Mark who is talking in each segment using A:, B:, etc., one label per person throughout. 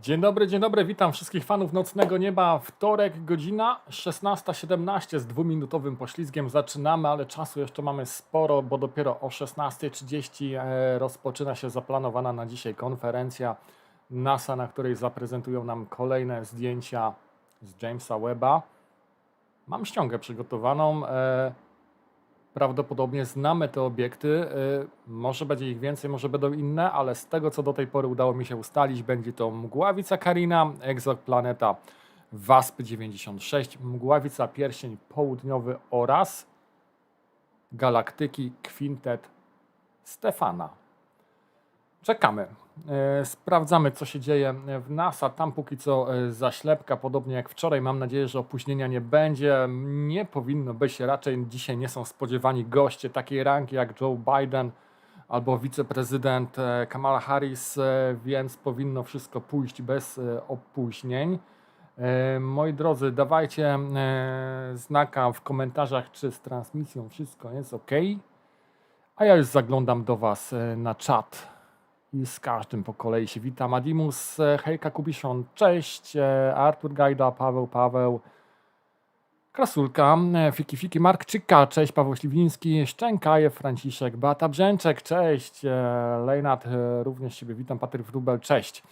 A: Dzień dobry, witam wszystkich fanów Nocnego Nieba. Wtorek, godzina 16:17 z dwuminutowym poślizgiem. Zaczynamy, ale czasu jeszcze mamy sporo, bo dopiero o 16:30 rozpoczyna się zaplanowana na dzisiaj konferencja NASA, na której zaprezentują nam kolejne zdjęcia z Jamesa Webba. Mam ściągę przygotowaną. Prawdopodobnie znamy te obiekty, może będzie ich więcej, może będą inne, ale z tego co do tej pory udało mi się ustalić, będzie to mgławica Carina, egzoplaneta WASP-96, mgławica Pierścień Południowy oraz galaktyki kwintet Stefana. Czekamy. Sprawdzamy, co się dzieje w NASA. Tam póki co zaślepka, podobnie jak wczoraj. Mam nadzieję, że opóźnienia nie będzie. Nie powinno być. Raczej dzisiaj nie są spodziewani goście takiej rangi jak Joe Biden albo wiceprezydent Kamala Harris, więc powinno wszystko pójść bez opóźnień. Moi drodzy, dawajcie znaka w komentarzach, czy z transmisją wszystko jest ok. A ja już zaglądam do Was na czat. I z każdym po kolei się witam. Adimus, Hejka Kubiszon, cześć, Artur Gajda, Paweł, Krasulka, Fiki, Markczyka, cześć, Paweł Śliwiński, Szczękajew, Franciszek, Beata Brzęczek, cześć, Lejnat, również Ciebie witam, Patryk Wróbel, cześć.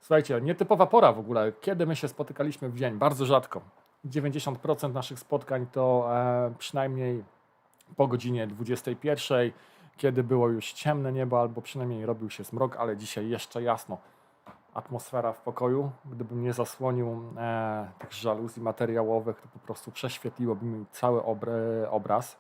A: Słuchajcie, nietypowa pora w ogóle, kiedy my się spotykaliśmy w dzień, bardzo rzadko. 90% naszych spotkań to przynajmniej po godzinie 21:00, kiedy było już ciemne niebo, albo przynajmniej robił się zmrok, ale dzisiaj jeszcze jasno. Atmosfera w pokoju, gdybym nie zasłonił tych żaluzji materiałowych, to po prostu prześwietliłoby mi cały obraz.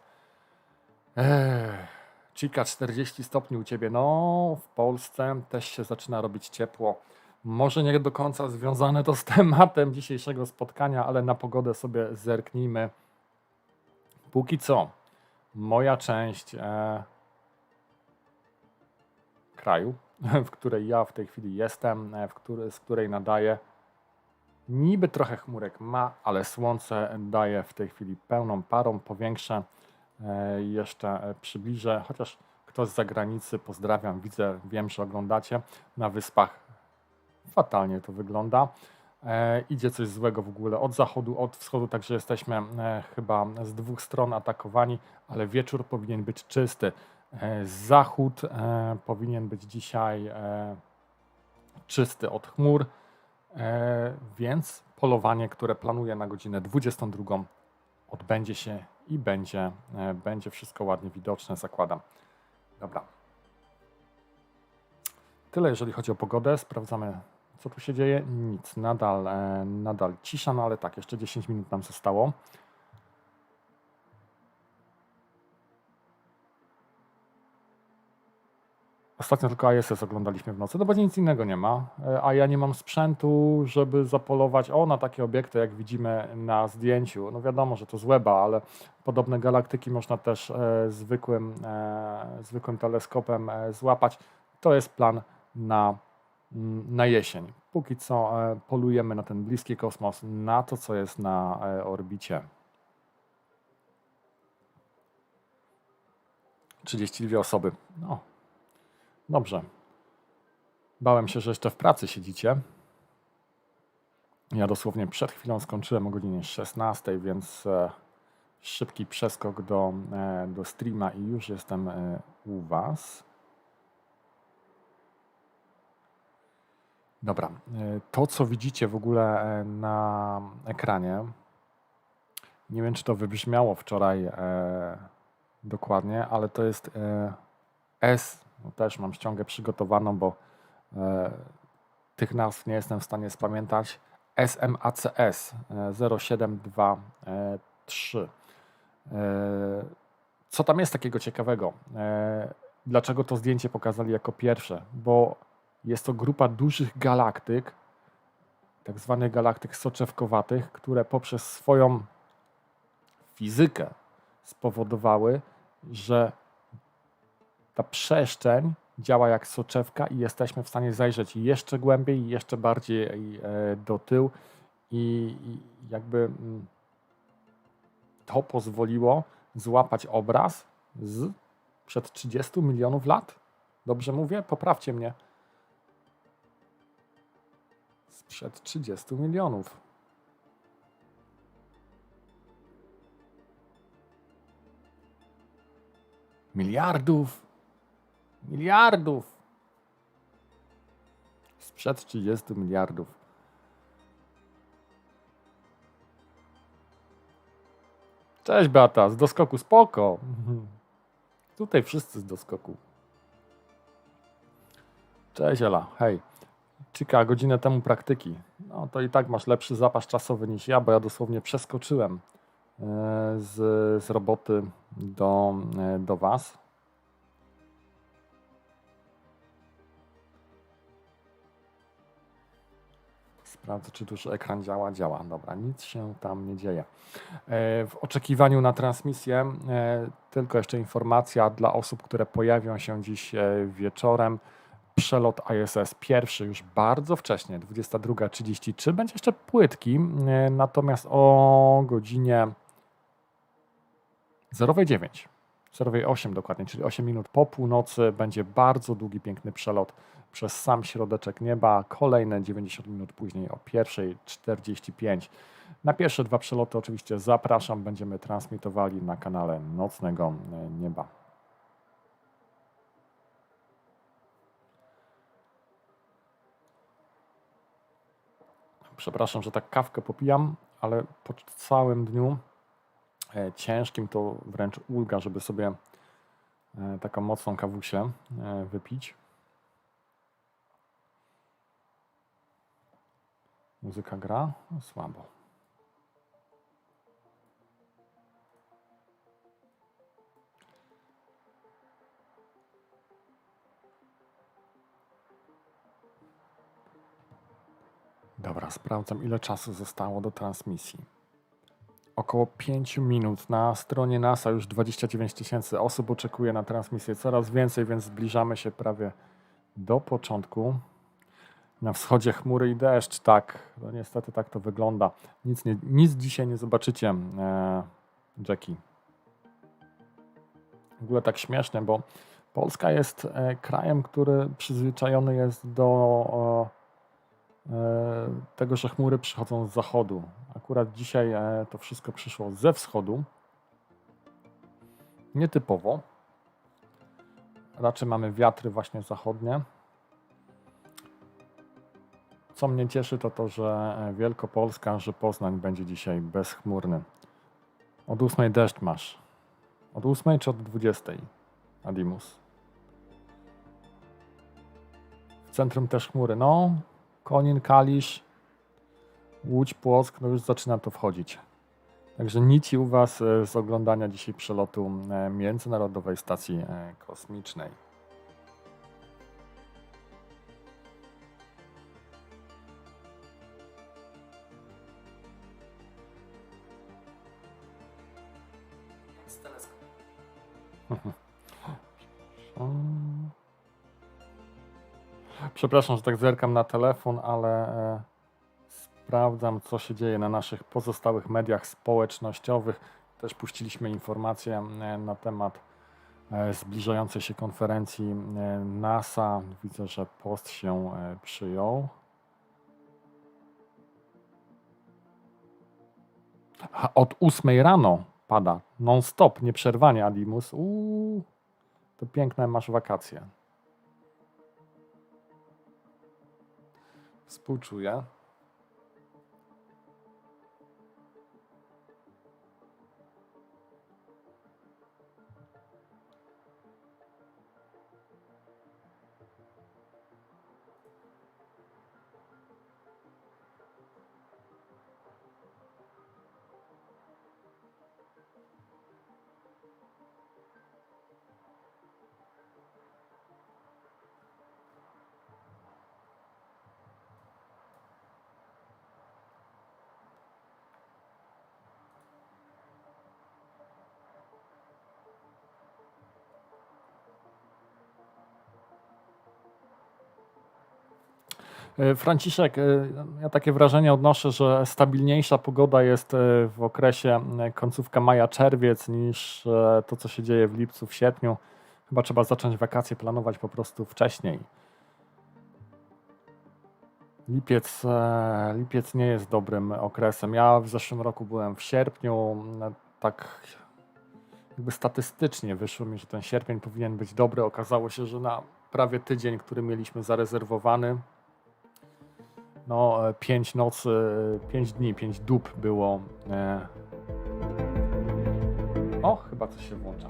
A: Chica 40 stopni u Ciebie, no w Polsce też się zaczyna robić ciepło. Może nie do końca związane to z tematem dzisiejszego spotkania, ale na pogodę sobie zerknijmy. Póki co, moja część kraju, w której ja w tej chwili jestem, z której nadaję, niby trochę chmurek ma, ale słońce daje w tej chwili pełną parą. Powiększę, jeszcze przybliżę, chociaż ktoś z zagranicy, pozdrawiam, widzę, wiem, że oglądacie, na wyspach fatalnie to wygląda. Idzie coś złego w ogóle od zachodu, od wschodu, także jesteśmy chyba z dwóch stron atakowani, ale wieczór powinien być czysty. Zachód powinien być dzisiaj czysty od chmur, więc polowanie, które planuję na godzinę 22, odbędzie się i będzie wszystko ładnie widoczne, zakładam. Dobra. Tyle jeżeli chodzi o pogodę. Sprawdzamy, co tu się dzieje. Nic, nadal cisza, no ale tak, jeszcze 10 minut nam zostało. Ostatnio tylko ISS oglądaliśmy w nocy, no bo nic innego nie ma, a ja nie mam sprzętu, żeby zapolować na takie obiekty, jak widzimy na zdjęciu. No wiadomo, że to z Webba, ale podobne galaktyki można też zwykłym teleskopem złapać. To jest plan na jesień. Póki co polujemy na ten bliski kosmos, na to, co jest na orbicie. 32 osoby. No. Dobrze. Bałem się, że jeszcze w pracy siedzicie. Ja dosłownie przed chwilą skończyłem o godzinie 16:00, więc szybki przeskok do streama i już jestem u Was. Dobra. To, co widzicie w ogóle na ekranie, nie wiem, czy to wybrzmiało wczoraj dokładnie, ale to jest no też mam ściągę przygotowaną, bo tych nazw nie jestem w stanie spamiętać. SMACS 0723. Co tam jest takiego ciekawego? Dlaczego to zdjęcie pokazali jako pierwsze? Bo jest to grupa dużych galaktyk, tak zwanych galaktyk soczewkowatych, które poprzez swoją fizykę spowodowały, że ta przestrzeń działa jak soczewka i jesteśmy w stanie zajrzeć jeszcze głębiej, jeszcze bardziej do tyłu i jakby to pozwoliło złapać obraz przed 30 milionów lat. Dobrze mówię? Poprawcie mnie. Sprzed 30 milionów. Miliardów. Miliardów. Sprzed 30 miliardów. Cześć Beata, z doskoku spoko. Tutaj wszyscy z doskoku. Cześć Ela, hej. Cika, godzinę temu praktyki. No to i tak masz lepszy zapas czasowy niż ja, bo ja dosłownie przeskoczyłem z roboty do Was. Sprawdzę, czy tu już ekran działa. Działa. Dobra, nic się tam nie dzieje. W oczekiwaniu na transmisję tylko jeszcze informacja dla osób, które pojawią się dziś wieczorem. Przelot ISS pierwszy już bardzo wcześnie, 22:33. Będzie jeszcze płytki, natomiast o godzinie 0:09, 0:08 dokładnie, czyli 8 minut po północy będzie bardzo długi, piękny przelot przez sam środeczek nieba. Kolejne 90 minut później o 1:45. Na pierwsze 2 przeloty oczywiście zapraszam, będziemy transmitowali na kanale Nocnego Nieba. Przepraszam, że tak kawkę popijam, ale po całym dniu ciężkim to wręcz ulga, żeby sobie taką mocną kawusię wypić. Muzyka gra? No, słabo. Dobra, sprawdzam, ile czasu zostało do transmisji. Około 5 minut. Na stronie NASA już 29 000 osób oczekuje na transmisję. Coraz więcej, więc zbliżamy się prawie do początku. Na wschodzie chmury i deszcz, tak. No niestety tak to wygląda. Nic dzisiaj nie zobaczycie, Jackie. W ogóle tak śmieszne, bo Polska jest krajem, który przyzwyczajony jest do tego, że chmury przychodzą z zachodu. Akurat dzisiaj to wszystko przyszło ze wschodu. Nietypowo. Raczej mamy wiatry właśnie zachodnie. Co mnie cieszy, to to, że Wielkopolska, że Poznań będzie dzisiaj bezchmurny. Od 8 deszcz masz. Od 8 czy od 20? Adimus. W centrum też chmury. No, Konin, Kalisz, Łódź, Płock, no już zaczyna to wchodzić. Także nic u Was z oglądania dzisiaj przelotu Międzynarodowej Stacji Kosmicznej. Przepraszam, że tak zerkam na telefon, ale sprawdzam, co się dzieje na naszych pozostałych mediach społecznościowych. Też puściliśmy informacje na temat zbliżającej się konferencji NASA. Widzę, że post się przyjął. Od 8 rano pada non-stop, nieprzerwanie, Adimus. To piękne, masz wakacje. Współczuję. Franciszek, ja takie wrażenie odnoszę, że stabilniejsza pogoda jest w okresie końcówka maja-czerwiec niż to, co się dzieje w lipcu, w sierpniu. Chyba trzeba zacząć wakacje planować po prostu wcześniej. Lipiec nie jest dobrym okresem. Ja w zeszłym roku byłem w sierpniu, tak jakby statystycznie wyszło mi, że ten sierpień powinien być dobry. Okazało się, że na prawie tydzień, który mieliśmy zarezerwowany, 5 nocy, 5 dni, 5 dób było. Chyba coś się włącza.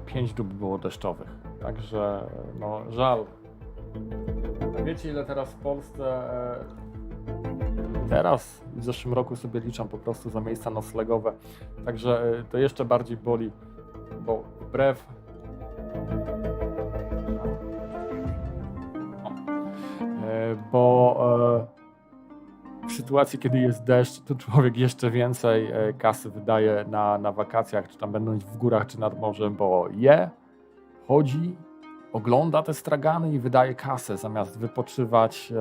A: 5 dób było deszczowych. Także żal. Wiecie, ile teraz w Polsce, teraz w zeszłym roku sobie liczę po prostu za miejsca noclegowe. Także to jeszcze bardziej boli, bo wbrew w sytuacji, kiedy jest deszcz, to człowiek jeszcze więcej kasy wydaje na wakacjach, czy tam będąc w górach, czy nad morzem, bo chodzi, ogląda te stragany i wydaje kasę, zamiast wypoczywać.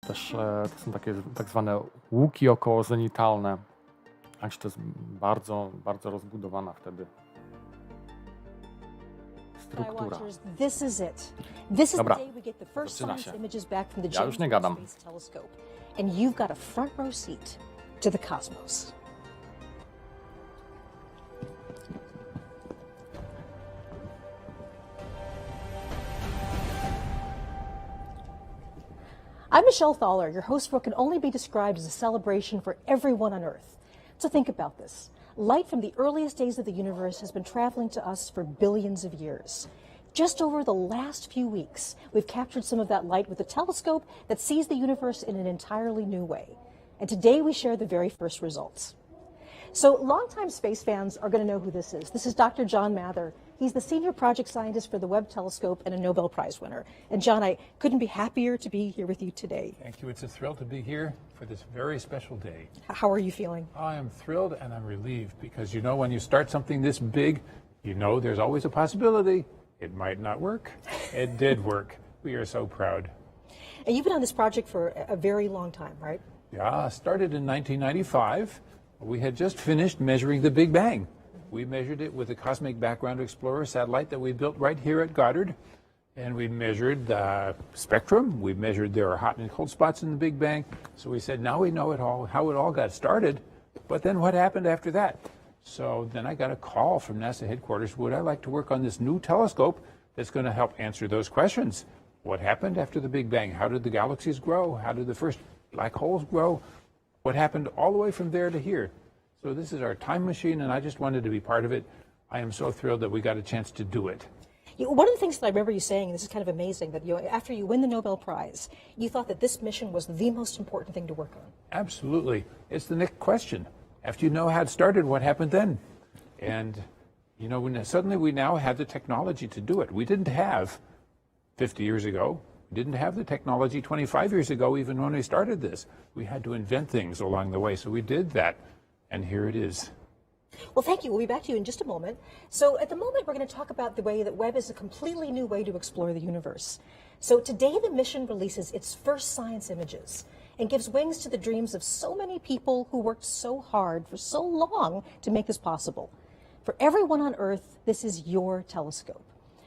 A: Też to są takie tak zwane łuki okołozenitalne. Także to jest bardzo, bardzo rozbudowana wtedy struktura.
B: This is it. This is
A: Dobra,
B: the day we get the first
A: zaczyna
B: science
A: się.
B: images back from the
A: Ja już
B: James
A: nie gadam.
B: Webb Space Telescope. And you've got a front row seat to the cosmos. I'm Michelle Thaler, your host for what can only be described as a celebration for everyone on Earth. So think about this. Light from the earliest days of the universe has been traveling to us for billions of years. Just over the last few weeks, we've captured some of that light with a telescope that sees the universe in an entirely new way. And today we share the very first results. So longtime space fans are going to know who this is. This is Dr. John Mather. He's the senior project scientist for the Webb telescope and a Nobel Prize winner. And John, I couldn't be happier to be here with you today.
C: Thank you. It's a thrill to be here for this very special day.
B: How are you feeling?
C: I am thrilled and I'm relieved because, you know, when you start something this big, you know there's always a possibility it might not work. It did work. We are so proud.
B: And you've been on this project for a very long time, right?
C: Yeah, started in 1995. We had just finished measuring the Big Bang. We measured it with the Cosmic Background Explorer satellite that we built right here at Goddard. And we measured the spectrum. We measured there are hot and cold spots in the Big Bang. So we said, now we know it all, how it all got started. But then what happened after that? So then I got a call from NASA headquarters. Would I like to work on this new telescope that's going to help answer those questions? What happened after the Big Bang? How did the galaxies grow? How did the first black holes grow? What happened all the way from there to here? So this is our time machine, and I just wanted to be part of it. I am so thrilled that we got a chance to do it.
B: One of the things that I remember you saying, and this is kind of amazing, that after you win the Nobel Prize, you thought that this mission was the most important thing to work on.
C: Absolutely. It's the next question. After you know how it started, what happened then? And, you know, suddenly we now have the technology to do it. We didn't have 50 years ago. We didn't have the technology 25 years ago, even when we started this. We had to invent things along the way, so we did that, and here it is.
B: Well, thank you. We'll be back to you in just a moment. So at the moment, we're going to talk about the way that Webb is a completely new way to explore the universe. So today, the mission releases its first science images and gives wings to the dreams of so many people who worked so hard for so long to make this possible. For everyone on Earth, this is your telescope.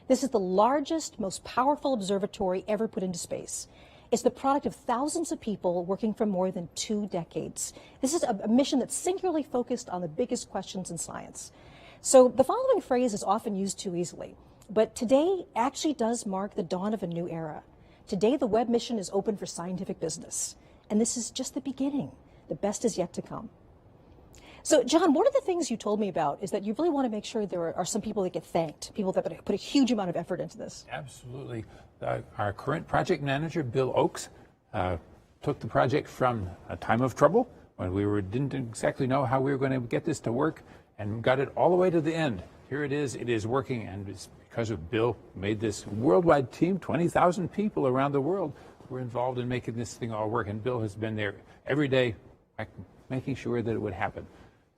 B: This is the largest, most powerful observatory ever put into space. It's the product of thousands of people working for more than 2 decades. This is a mission that's singularly focused on the biggest questions in science. So the following phrase is often used too easily, but today actually does mark the dawn of a new era. Today, the Webb mission is open for scientific business, and this is just the beginning. The best is yet to come. So, John, one of the things you told me about is that you really want to make sure there are some people that get thanked, people that put a huge amount of effort into this.
C: Absolutely. Our current project manager, Bill Oakes, took the project from a time of trouble when we didn't exactly know how we were going to get this to work, and got it all the way to the end. Here it is working, and it's because of Bill made this worldwide team, 20,000 people around the world were involved in making this thing all work, and Bill has been there every day making sure that it would happen.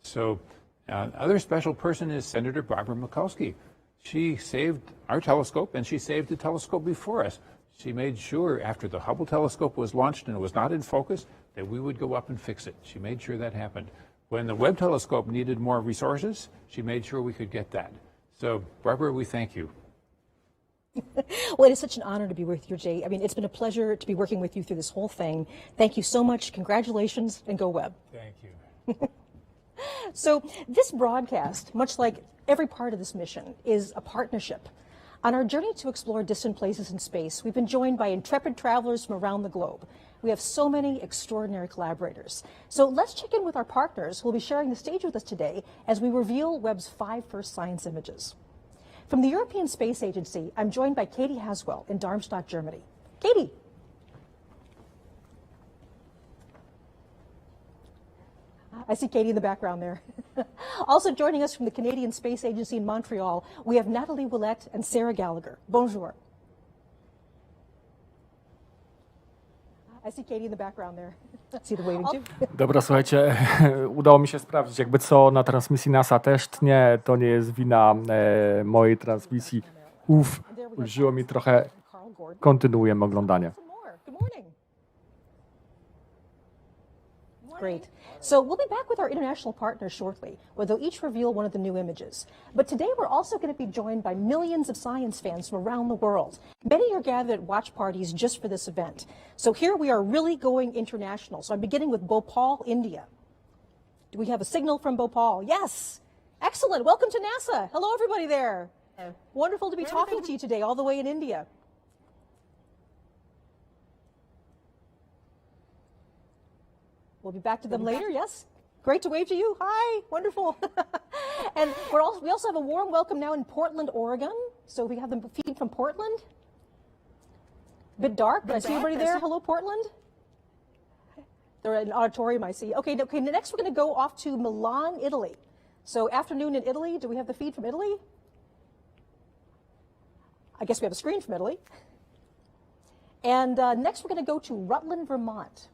C: So other special person is Senator Barbara Mikulski. She saved our telescope, and she saved the telescope before us. She made sure after the Hubble telescope was launched and it was not in focus that we would go up and fix it. She made sure that happened. When the Webb telescope needed more resources, she made sure we could get that. So, Barbara, we thank you.
B: Well, it is such an honor to be with you, Jay. I mean, it's been a pleasure to be working with you through this whole thing. Thank you so much. Congratulations, and go Webb.
C: Thank you.
B: So this broadcast, much like every part of this mission, is a partnership. On our journey to explore distant places in space, we've been joined by intrepid travelers from around the globe. We have so many extraordinary collaborators. So let's check in with our partners who will be sharing the stage with us today as we reveal Webb's 5 first science images. From the European Space Agency, I'm joined by Katie Haswell in Darmstadt, Germany. Katie. I see Katie in the background there. Also joining us from the Canadian Space Agency in Montreal, we have Natalie Willette and Sarah Gallagher. Bonjour. I see Katie in the background there. See the waving too.
A: Dobra, słuchajcie, udało mi się sprawdzić, jakby co na transmisji NASA też tnie, to nie jest wina mojej transmisji. Ulżyło mi trochę, kontynuujemy oglądanie.
B: Great. So we'll be back with our international partners shortly, where they'll each reveal one of the new images. But today we're also going to be joined by millions of science fans from around the world. Many are gathered at watch parties just for this event. So here we are really going international. So I'm beginning with Bhopal, India. Do we have a signal from Bhopal? Yes. Excellent. Welcome to NASA. Hello, everybody there. Wonderful to be talking to you today, all the way in India. We'll be back to them later, yes? Great to wave to you. Hi, wonderful. And we also have a warm welcome now in Portland, Oregon. So we have the feed from Portland. A bit dark, but I see everybody there. Hello, Portland. They're at an auditorium, I see. Okay, next we're going to go off to Milan, Italy. So afternoon in Italy. Do we have the feed from Italy? I guess we have a screen from Italy. And next we're going to go to Rutland, Vermont.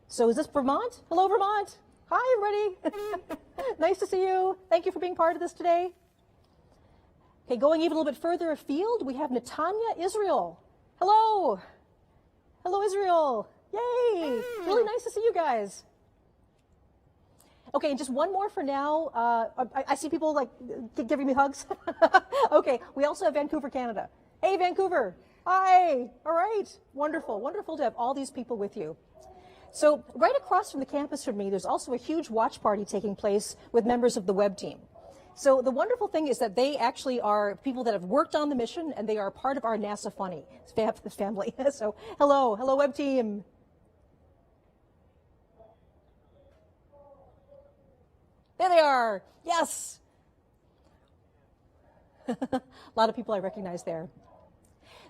B: So is this Vermont? Hello, Vermont. Hi, everybody. Nice to see you. Thank you for being part of this today. Okay, going even a little bit further afield, we have Netanya, Israel. Hello. Hello, Israel. Yay. Really nice to see you guys. Okay, and just one more for now. I see people like giving me hugs. Okay, we also have Vancouver, Canada. Hey, Vancouver. Hi. All right. Wonderful. Wonderful to have all these people with you. So right across from the campus from me, there's also a huge watch party taking place with members of the Webb team. So the wonderful thing is that they actually are people that have worked on the mission, and they are part of our NASA Funny family. So hello. Hello, Webb team. There they are. Yes. A lot of people I recognize there.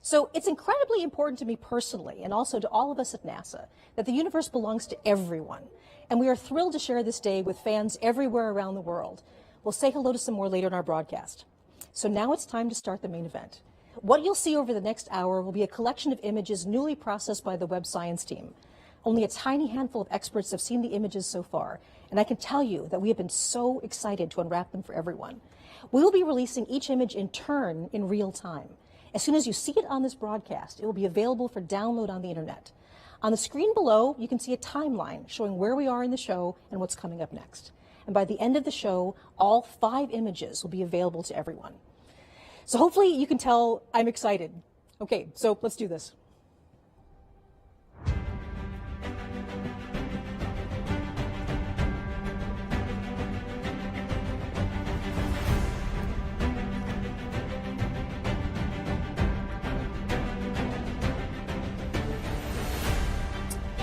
B: So it's incredibly important to me personally, and also to all of us at NASA, that the universe belongs to everyone. And we are thrilled to share this day with fans everywhere around the world. We'll say hello to some more later in our broadcast. So now it's time to start the main event. What you'll see over the next hour will be a collection of images newly processed by the Webb science team. Only a tiny handful of experts have seen the images so far, and I can tell you that we have been so excited to unwrap them for everyone. We will be releasing each image in turn in real time. As soon as you see it on this broadcast, it will be available for download on the internet. On the screen below, you can see a timeline showing where we are in the show and what's coming up next. And by the end of the show, all 5 images will be available to everyone. So hopefully you can tell I'm excited. Okay, so let's do this.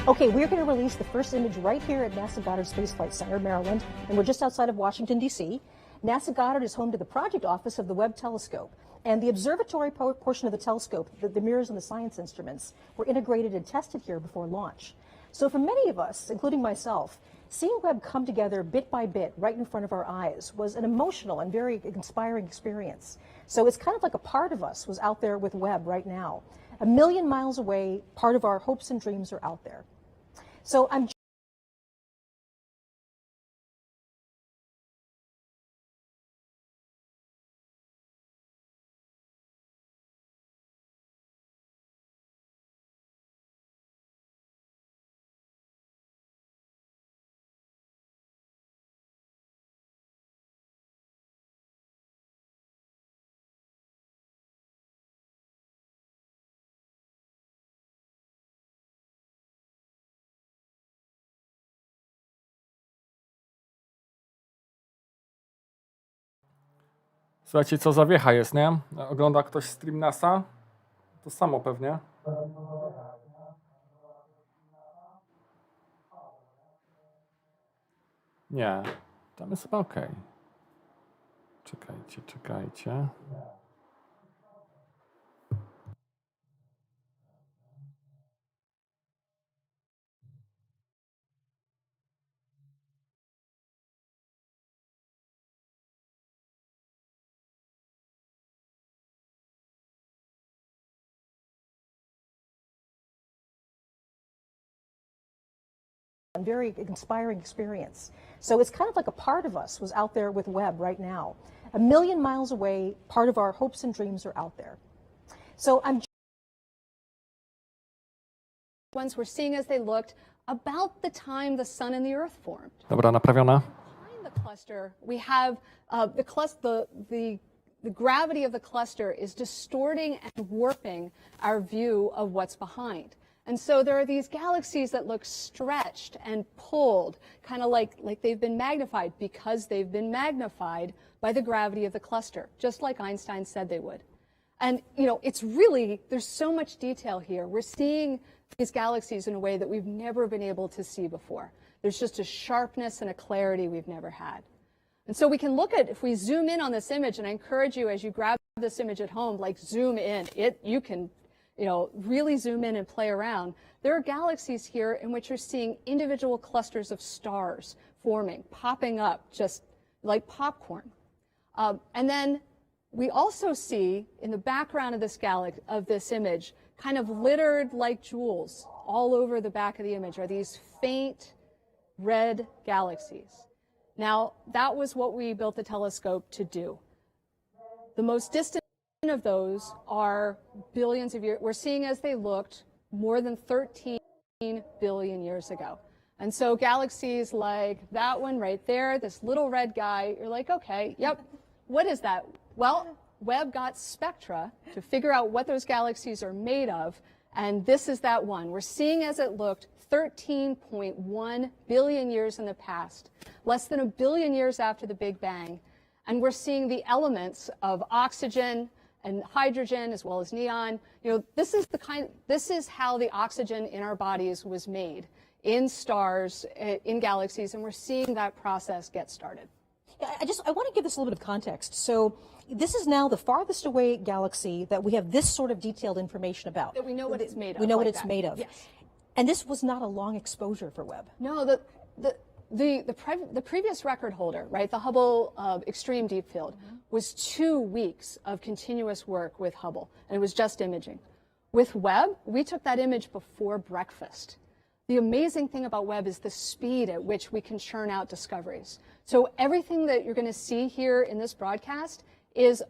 B: Okay, we're going to release the first image right here at NASA Goddard Space Flight Center, Maryland, and we're just outside of Washington, D.C. NASA Goddard is home to the project office of the Webb telescope, and the observatory portion of the telescope, the mirrors and the science instruments, were integrated and tested here before launch. So for many of us, including myself, seeing Webb come together bit by bit right in front of our eyes was an emotional and very inspiring experience. So it's kind of like a part of us was out there with Webb right now. A million miles away, part of our hopes and dreams are out there. So I'm
A: Słuchajcie, co za wiecha jest, nie? Ogląda ktoś stream NASA? To samo pewnie. Nie, tam jest chyba ok. Czekajcie.
B: a very inspiring experience. So it's kind of like a part of us was out there with Webb right now. A million miles away, part of our hopes and dreams are out there. So I'm
D: ones we're seeing as they looked about the time the sun and the earth formed.
A: Dobra, naprawiona.
D: Behind the cluster, we have the gravity of the cluster is distorting and warping our view of what's behind. And so there are these galaxies that look stretched and pulled, kind of like they've been magnified because they've been magnified by the gravity of the cluster, just like Einstein said they would. And, you know, it's really, there's so much detail here. We're seeing these galaxies in a way that we've never been able to see before. There's just a sharpness and a clarity we've never had. And so we can look at, if we zoom in on this image, and I encourage you as you grab this image at home, like zoom in, you can, you know, really zoom in and play around. There are galaxies here in which you're seeing individual clusters of stars forming, popping up just like popcorn. And then we also see in the background of this image, kind of littered like jewels all over the back of the image are these faint red galaxies. Now, that was what we built the telescope to do. The most distant of those are billions of years. We're seeing as they looked more than 13 billion years ago. And so galaxies like that one right there, this little red guy, you're like, okay, yep, what is that? Well, Webb got spectra to figure out what those galaxies are made of, and this is that one. We're seeing as it looked 13.1 billion years in the past, less than a billion years after the Big Bang, and we're seeing the elements of oxygen and hydrogen as well as neon. You know, this is how the oxygen in our bodies was made in stars, in galaxies, and we're seeing that process get started.
B: Yeah, I want to give this a little bit of context. So this is now the farthest away galaxy that we have this sort of detailed information about.
D: That we know what it's made of.
B: We know what
D: like
B: it's
D: that.
B: made of.
D: Yes.
B: And this was not a long exposure for Webb.
D: No, the previous record holder, right, the Hubble Extreme Deep Field, was 2 weeks of continuous work with Hubble, and it was just imaging. With Webb, we took that image before breakfast. The amazing thing about Webb is the speed at which we can churn out discoveries. So everything that you're going to see here in this broadcast is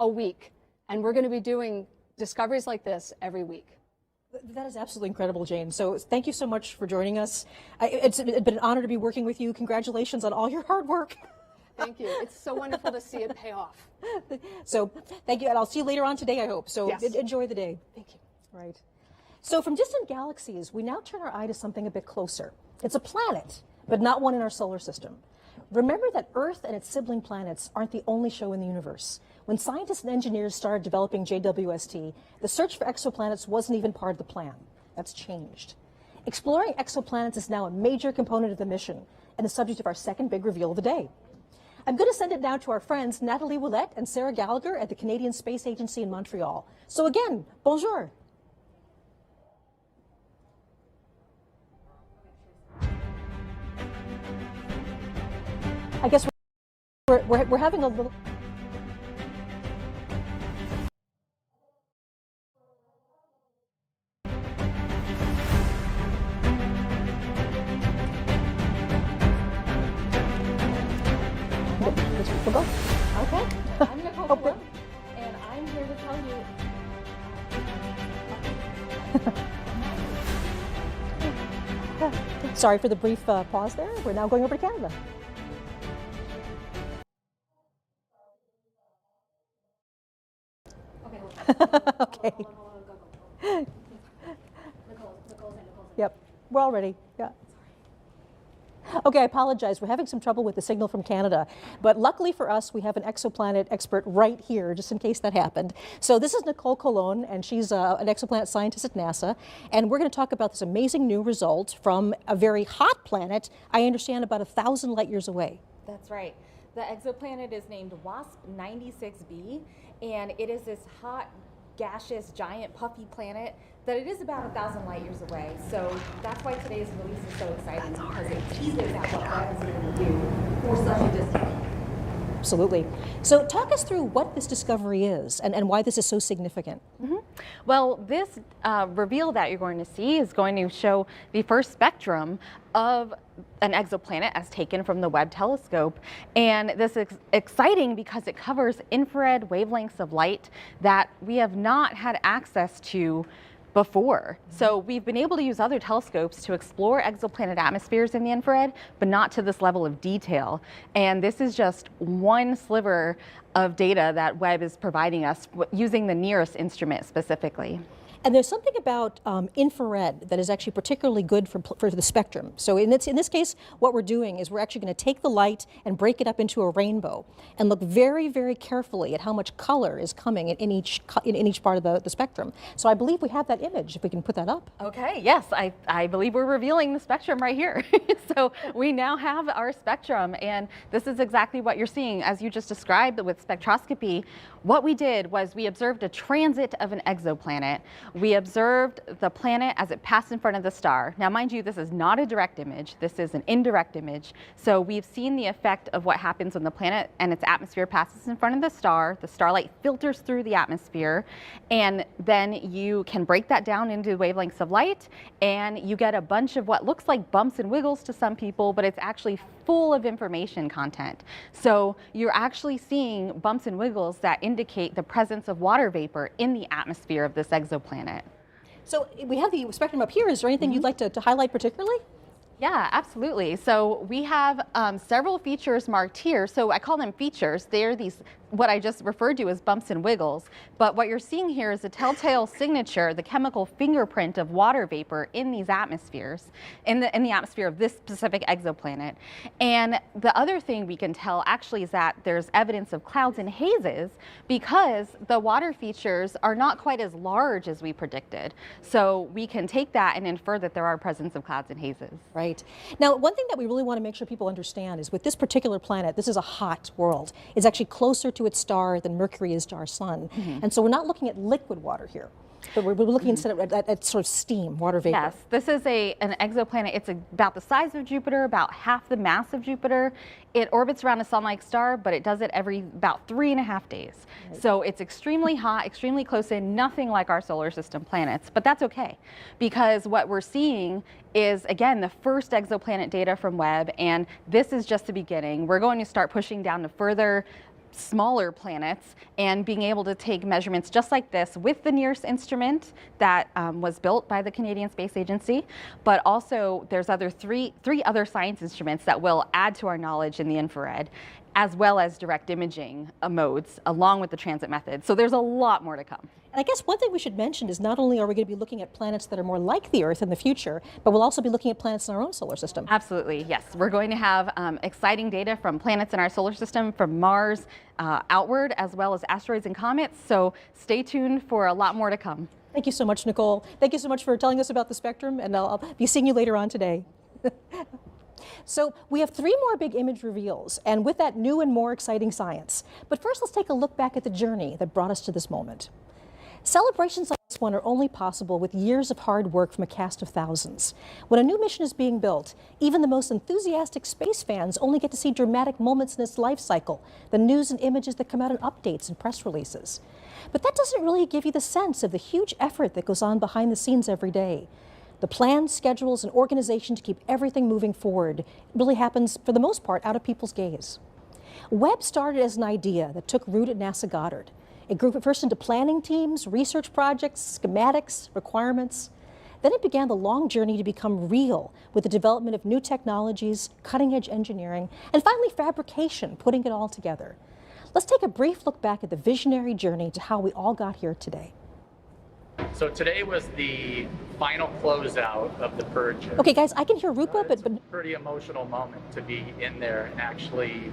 D: a week, and we're going to be doing discoveries like this every week.
B: That is absolutely incredible, Jane. So thank you so much for joining us. It's been an honor to be working with you. Congratulations on all your hard work.
D: Thank you. It's so wonderful to see it pay off.
B: So thank you, and I'll see you later on today, I hope. So
D: Yes.
B: Enjoy the day.
D: Thank you.
B: Right. So from distant galaxies, we now turn our eye to something a bit closer. It's a planet, but not one in our solar system. Remember that Earth and its sibling planets aren't the only show in the universe. When scientists and engineers started developing JWST, the search for exoplanets wasn't even part of the plan. That's changed. Exploring exoplanets is now a major component of the mission and the subject of our second big reveal of the day. I'm going to send it now to our friends Natalie Willette and Sarah Gallagher at the Canadian Space Agency in Montreal. So again, bonjour. I guess we're having a little... We'll go. Okay.
E: I'm Nicole Colon, and I'm here to tell you.
B: Sorry for the brief pause there. We're now going over to Canada. Okay. Yep, we're all ready. Yeah. Okay, I apologize. We're having some trouble with the signal from Canada, but luckily for us, we have an exoplanet expert right here, just in case that happened. So this is Nicole Colon, and she's an exoplanet scientist at NASA, and we're going to talk about this amazing new result from a very hot planet, I understand about 1,000 light years away.
E: That's right. The exoplanet is named WASP 96b, and it is this hot, gaseous, giant, puffy planet that it is about 1,000 light years away. So that's why today's release is so exciting, because it teases at what Webb is able to do for such a distance.
B: Absolutely. So talk us through what this discovery is and why this is so significant.
E: Mm-hmm. Well, this reveal that you're going to see is going to show the first spectrum of an exoplanet as taken from the Webb telescope. And this is exciting because it covers infrared wavelengths of light that we have not had access to before. So we've been able to use other telescopes to explore exoplanet atmospheres in the infrared, but not to this level of detail. And this is just one sliver of data that Webb is providing us using the nearest instrument specifically.
B: And there's something about infrared that is actually particularly good for the spectrum. So in this case, what we're doing is we're actually going to take the light and break it up into a rainbow and look very, very carefully at how much color is coming in each part of the spectrum. So I believe we have that image, if we can put that up.
E: Okay, yes, I believe we're revealing the spectrum right here. So we now have our spectrum, and this is exactly what you're seeing. As you just described with spectroscopy, what we did was we observed a transit of an exoplanet. We observed the planet as it passed in front of the star. Now, mind you, this is not a direct image. This is an indirect image. So we've seen the effect of what happens when the planet and its atmosphere passes in front of the star. The starlight filters through the atmosphere, and then you can break that down into wavelengths of light, and you get a bunch of what looks like bumps and wiggles to some people, but it's actually full of information content. So you're actually seeing bumps and wiggles that indicate the presence of water vapor in the atmosphere of this exoplanet.
B: So we have the spectrum up here. Is there anything you'd like to highlight particularly?
E: Yeah, absolutely. So we have several features marked here. So I call them features. They're these what I just referred to as bumps and wiggles, but what you're seeing here is a telltale signature, the chemical fingerprint of water vapor in these atmospheres, in the atmosphere of this specific exoplanet. And the other thing we can tell actually is that there's evidence of clouds and hazes because the water features are not quite as large as we predicted. So we can take that and infer that there are presence of clouds and hazes.
B: Right. Now, one thing that we really want to make sure people understand is with this particular planet, this is a hot world. It's actually closer to its star than Mercury is to our sun. And so we're not looking at liquid water here, but we're looking instead at sort of steam, water vapor.
E: Yes, this is an exoplanet. It's about the size of Jupiter, about half the mass of Jupiter. It orbits around a sun-like star, but it does it every about 3.5 days. Right. So it's extremely hot, extremely close in, nothing like our solar system planets. But that's okay, because what we're seeing is, again, the first exoplanet data from Webb, and this is just the beginning. We're going to start pushing down to further smaller planets and being able to take measurements just like this with the NIRS instrument that was built by the Canadian Space Agency, but also there's three other science instruments that will add to our knowledge in the infrared, as well as direct imaging modes along with the transit method. So there's a lot more to come.
B: And I guess one thing we should mention is not only are we going to be looking at planets that are more like the Earth in the future, but we'll also be looking at planets in our own solar system.
E: Absolutely, yes. We're going to have exciting data from planets in our solar system, from Mars outward, as well as asteroids and comets. So stay tuned for a lot more to come.
B: Thank you so much, Nicole. Thank you so much for telling us about the spectrum, and I'll be seeing you later on today. So we have 3 more big image reveals, and with that, new and more exciting science. But first, let's take a look back at the journey that brought us to this moment. Celebrations like this one are only possible with years of hard work from a cast of thousands. When a new mission is being built, even the most enthusiastic space fans only get to see dramatic moments in its life cycle, the news and images that come out in updates and press releases. But that doesn't really give you the sense of the huge effort that goes on behind the scenes every day. The plans, schedules, and organization to keep everything moving forward really happens, for the most part, out of people's gaze. Webb started as an idea that took root at NASA Goddard. It grew first into planning teams, research projects, schematics, requirements. Then it began the long journey to become real with the development of new technologies, cutting-edge engineering, and finally fabrication, putting it all together. Let's take a brief look back at the visionary journey to how we all got here today.
F: So today was the final closeout of the purge.
B: Okay, guys, I can hear Rupa,
F: It's
B: but
F: a pretty emotional moment to be in there and actually,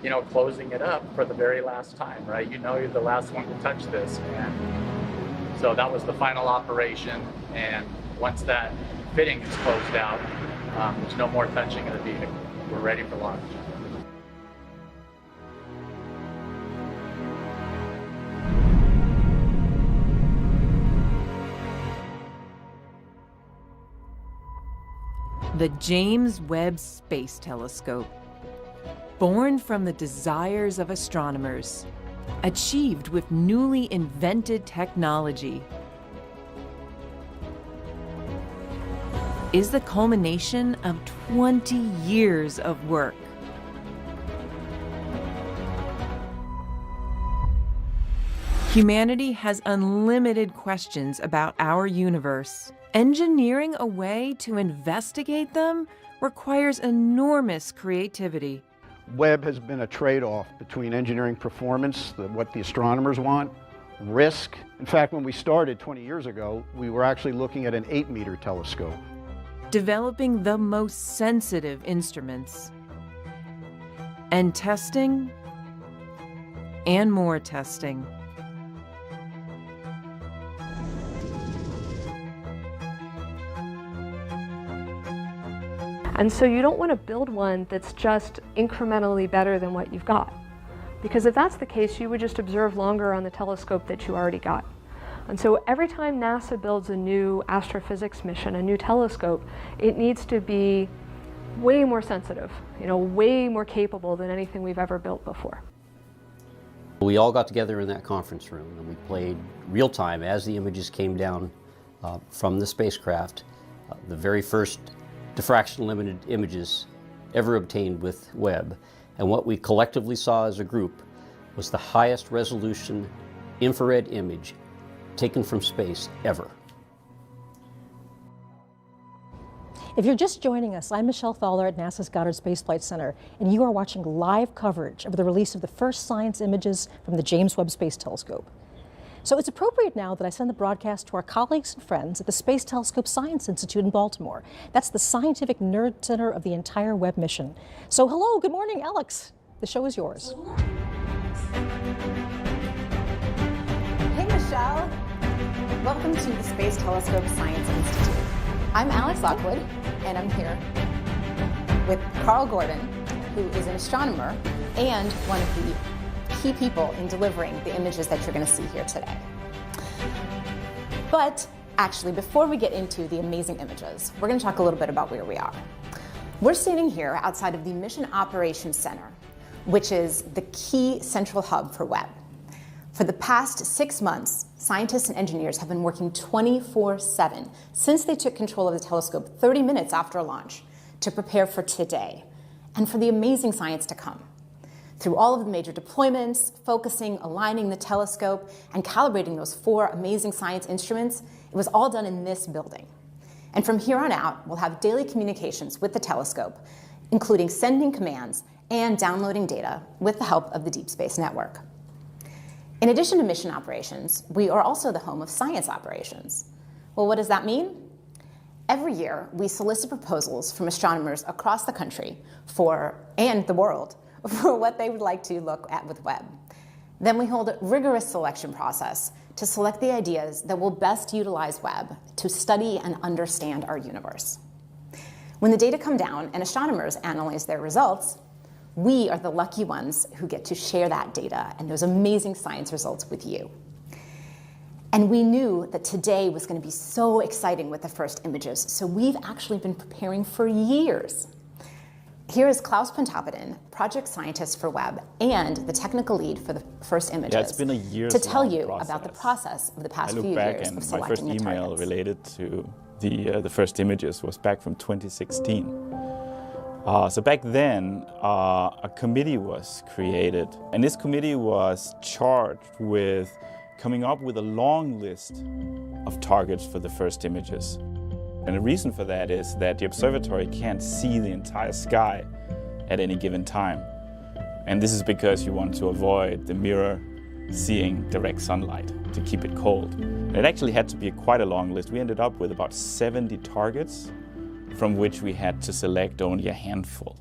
F: you know, closing it up for the very last time, right? You know, you're the last one to touch this, and so that was the final operation. And once that fitting is closed out, there's no more touching of the vehicle. We're ready for launch.
G: The James Webb Space Telescope. Born from the desires of astronomers, achieved with newly invented technology, is the culmination of 20 years of work. Humanity has unlimited questions about our universe. Engineering a way to investigate them requires enormous creativity.
H: Webb has been a trade-off between engineering performance, what the astronomers want, risk. In fact, when we started 20 years ago, we were actually looking at an 8-meter telescope.
G: Developing the most sensitive instruments. And testing, and more testing.
I: And so you don't want to build one that's just incrementally better than what you've got. Because if that's the case, you would just observe longer on the telescope that you already got. And so every time NASA builds a new astrophysics mission, a new telescope, it needs to be way more sensitive, way more capable than anything we've ever built before.
J: We all got together in that conference room and we played real time as the images came down from the spacecraft, the very first diffraction limited images ever obtained with Webb. And what we collectively saw as a group was the highest resolution infrared image taken from space ever.
B: If you're just joining us, I'm Michelle Thaler at NASA's Goddard Space Flight Center, and you are watching live coverage of the release of the first science images from the James Webb Space Telescope. So it's appropriate now that I send the broadcast to our colleagues and friends at the Space Telescope Science Institute in Baltimore. That's the scientific nerd center of the entire Webb mission. So hello, good morning, Alex. The show is yours.
K: Hey, Michelle. Welcome to the Space Telescope Science Institute. I'm Alex Lockwood, and I'm here with Carl Gordon, who is an astronomer and one of the key people in delivering the images that you're going to see here today. But actually, before we get into the amazing images, we're going to talk a little bit about where we are. We're standing here outside of the Mission Operations Center, which is the key central hub for Webb. For the past 6 months, scientists and engineers have been working 24/7 since they took control of the telescope 30 minutes after launch to prepare for today and for the amazing science to come. Through all of the major deployments, focusing, aligning the telescope, and calibrating those 4 amazing science instruments, it was all done in this building. And from here on out, we'll have daily communications with the telescope, including sending commands and downloading data with the help of the Deep Space Network. In addition to mission operations, we are also the home of science operations. Well, what does that mean? Every year, we solicit proposals from astronomers across the country and the world for what they would like to look at with Webb. Then we hold a rigorous selection process to select the ideas that will best utilize Webb to study and understand our universe. When the data come down and astronomers analyze their results, we are the lucky ones who get to share that data and those amazing science results with you. And we knew that today was going to be so exciting with the first images, so we've actually been preparing for years. Here is Klaus Pontoppidan, project scientist for Webb and the technical lead for the first images,
L: it's been a year
K: to tell you about the process of the past few years of selecting
L: my first
K: the
L: email
K: targets.
L: related to the first images was back from 2016. So back then, a committee was created, and this committee was charged with coming up with a long list of targets for the first images. And the reason for that is that the observatory can't see the entire sky at any given time. And this is because you want to avoid the mirror seeing direct sunlight to keep it cold. And it actually had to be quite a long list. We ended up with about 70 targets, from which we had to select only a handful.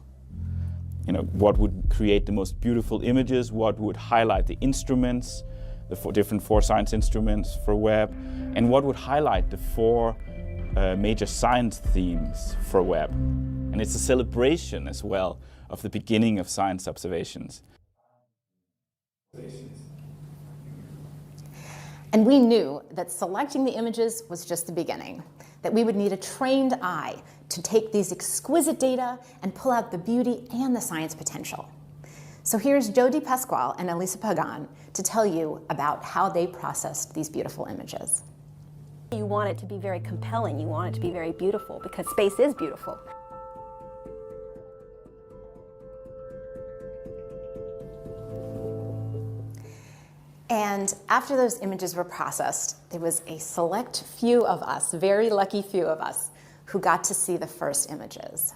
L: You know, what would create the most beautiful images, what would highlight the instruments, the 4 science instruments for Webb, and what would highlight the 4 major science themes for Webb. And it's a celebration as well of the beginning of science observations.
K: And we knew that selecting the images was just the beginning, that we would need a trained eye to take these exquisite data and pull out the beauty and the science potential. So here's Jody Pasquale and Elisa Pagan to tell you about how they processed these beautiful images.
M: You want it to be very compelling, you want it to be very beautiful, because space is beautiful.
K: And after those images were processed, there was a select few of us, very lucky few of us, who got to see the first images.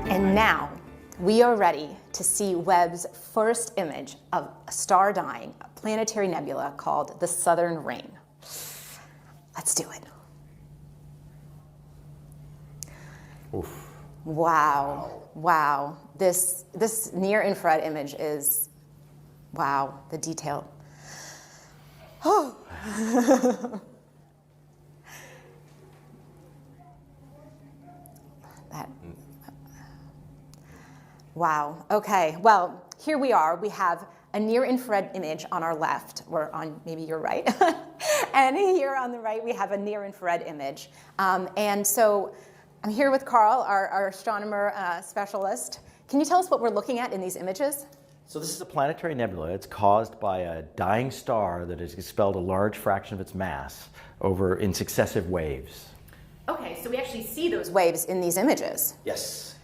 K: And now we are ready to see Webb's first image of a star dying, a planetary nebula called the Southern Ring. Let's do it.
L: Oof.
K: Wow, wow. This near-infrared image is, wow, the detail. Oh. Wow. Okay. Well, here we are. We have a near-infrared image on our left, or on maybe your right. And here on the right, we have a near-infrared image. And so I'm here with Carl, our astronomer specialist. Can you tell us what we're looking at in these images?
N: So this is a planetary nebula. It's caused by a dying star that has expelled a large fraction of its mass over in successive waves.
K: Okay, so we actually see those waves in these images.
N: Yes.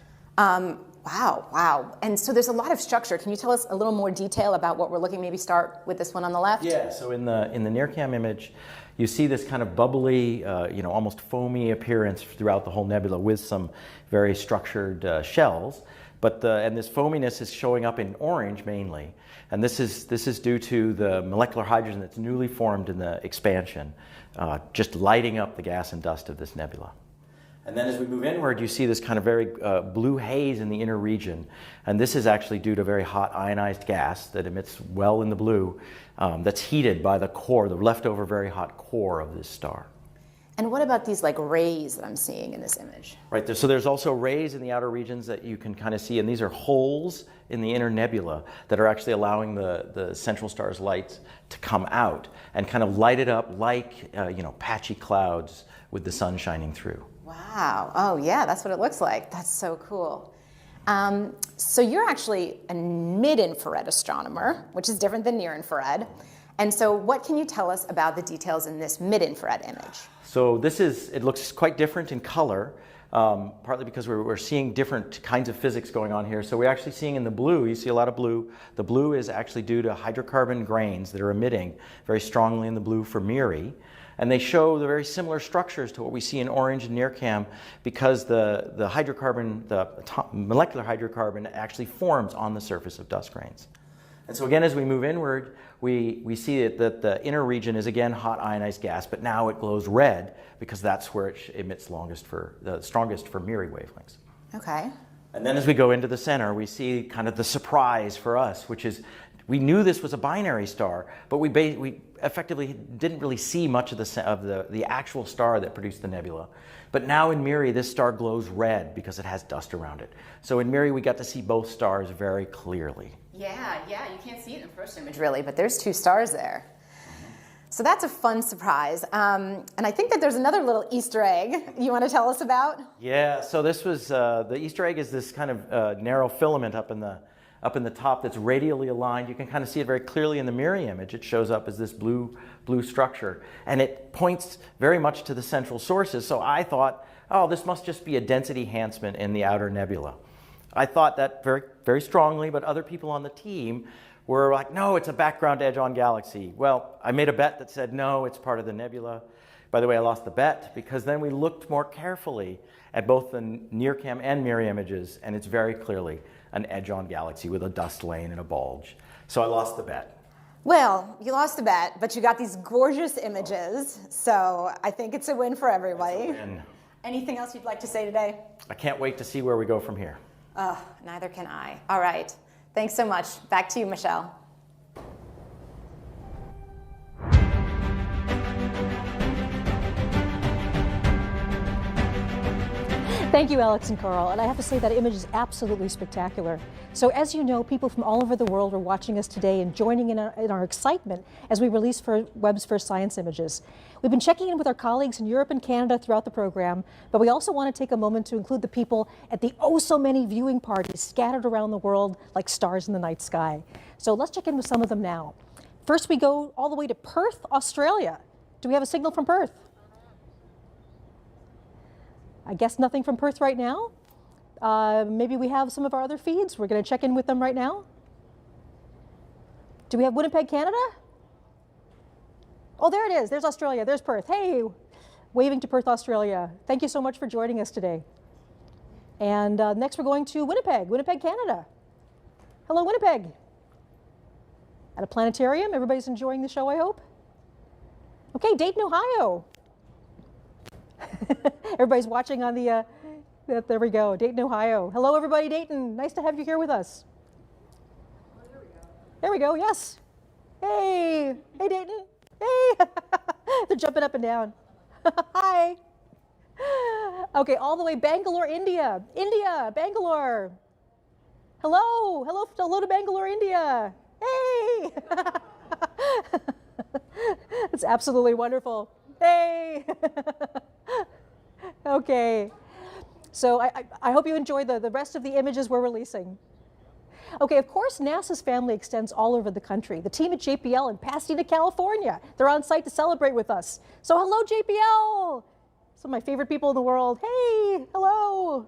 K: Wow. And so there's a lot of structure. Can you tell us a little more detail about what we're looking? Maybe start with this one on the left.
N: Yeah. So in the NIRCam image, you see this kind of bubbly, almost foamy appearance throughout the whole nebula with some very structured shells. And this foaminess is showing up in orange mainly, and this is due to the molecular hydrogen that's newly formed in the expansion, just lighting up the gas and dust of this nebula. And then as we move inward, you see this kind of very blue haze in the inner region, and this is actually due to very hot ionized gas that emits well in the blue, that's heated by the core, the leftover very hot core of this star.
K: And what about these like rays that I'm seeing in this image?
N: Right, so there's also rays in the outer regions that you can kind of see, and these are holes in the inner nebula that are actually allowing the central star's light to come out and kind of light it up like, patchy clouds with the sun shining through.
K: Wow, oh yeah, that's what it looks like. That's so cool. So you're actually a mid-infrared astronomer, which is different than near-infrared. And so what can you tell us about the details in this mid-infrared image?
N: So it looks quite different in color, partly because we're seeing different kinds of physics going on here. So we're actually seeing in the blue, you see a lot of blue. The blue is actually due to hydrocarbon grains that are emitting very strongly in the blue for MIRI. And they show the very similar structures to what we see in orange and NIRCam because the molecular hydrocarbon actually forms on the surface of dust grains. And so again, as we move inward, we see that the inner region is again hot ionized gas, but now it glows red because that's where it emits the strongest for MIRI wavelengths.
K: Okay.
N: And then as we go into the center, we see kind of the surprise for us, which is we knew this was a binary star, but we effectively didn't really see much of the actual star that produced the nebula. But now in MIRI, this star glows red because it has dust around it. So in MIRI, we got to see both stars very clearly.
K: Yeah, you can't see it in the first image really, but there's two stars there. So that's a fun surprise. And I think that there's another little Easter egg you want to tell us about?
N: Yeah, so this was, the Easter egg is this kind of narrow filament up in the top that's radially aligned. You can kind of see it very clearly in the MIRI image. It shows up as this blue structure. And it points very much to the central sources. So I thought, oh, this must just be a density enhancement in the outer nebula. I thought that very, very strongly, but other people on the team were like, no, it's a background edge-on galaxy. Well, I made a bet that said, no, it's part of the nebula. By the way, I lost the bet because then we looked more carefully at both the NIRCam and MIRI images, and it's very clearly an edge-on galaxy with a dust lane and a bulge. So I lost the bet.
K: Well, you lost the bet, but you got these gorgeous images, so I think it's a win for everybody.
N: It's a win.
K: Anything else you'd like to say today?
N: I can't wait to see where we go from here.
K: Neither can I. All right. Thanks so much. Back to you, Michelle.
B: Thank you, Alex and Carl. And I have to say that image is absolutely spectacular. So as you know, people from all over the world are watching us today and joining in our excitement as we release Webb's first science images. We've been checking in with our colleagues in Europe and Canada throughout the program, but we also want to take a moment to include the people at the so many viewing parties scattered around the world like stars in the night sky. So let's check in with some of them now. First, we go all the way to Perth, Australia. Do we have a signal from Perth? I guess nothing from Perth right now. Maybe we have some of our other feeds. We're going to check in with them right now. Do we have Winnipeg, Canada? Oh, there it is. There's Australia. There's Perth. Hey, waving to Perth, Australia. Thank you so much for joining us today. And next we're going to Winnipeg, Canada. Hello, Winnipeg. At a planetarium. Everybody's enjoying the show, I hope. Okay, Dayton, Ohio. Everybody's watching on the, there we go, Dayton, Ohio. Hello, everybody, Dayton. Nice to have you here with us. There we go, yes. Hey, hey, Dayton. Hey, they're jumping up and down. Hi. Okay, all the way Bangalore, India. Bangalore. Hello, hello to Bangalore, India. Hey! It's absolutely wonderful. Hey! Okay. So I hope you enjoy the rest of the images we're releasing. Okay, of course, NASA's family extends all over the country. The team at JPL in Pasadena, California, they're on site to celebrate with us. So hello, JPL! Some of my favorite people in the world. Hey, hello!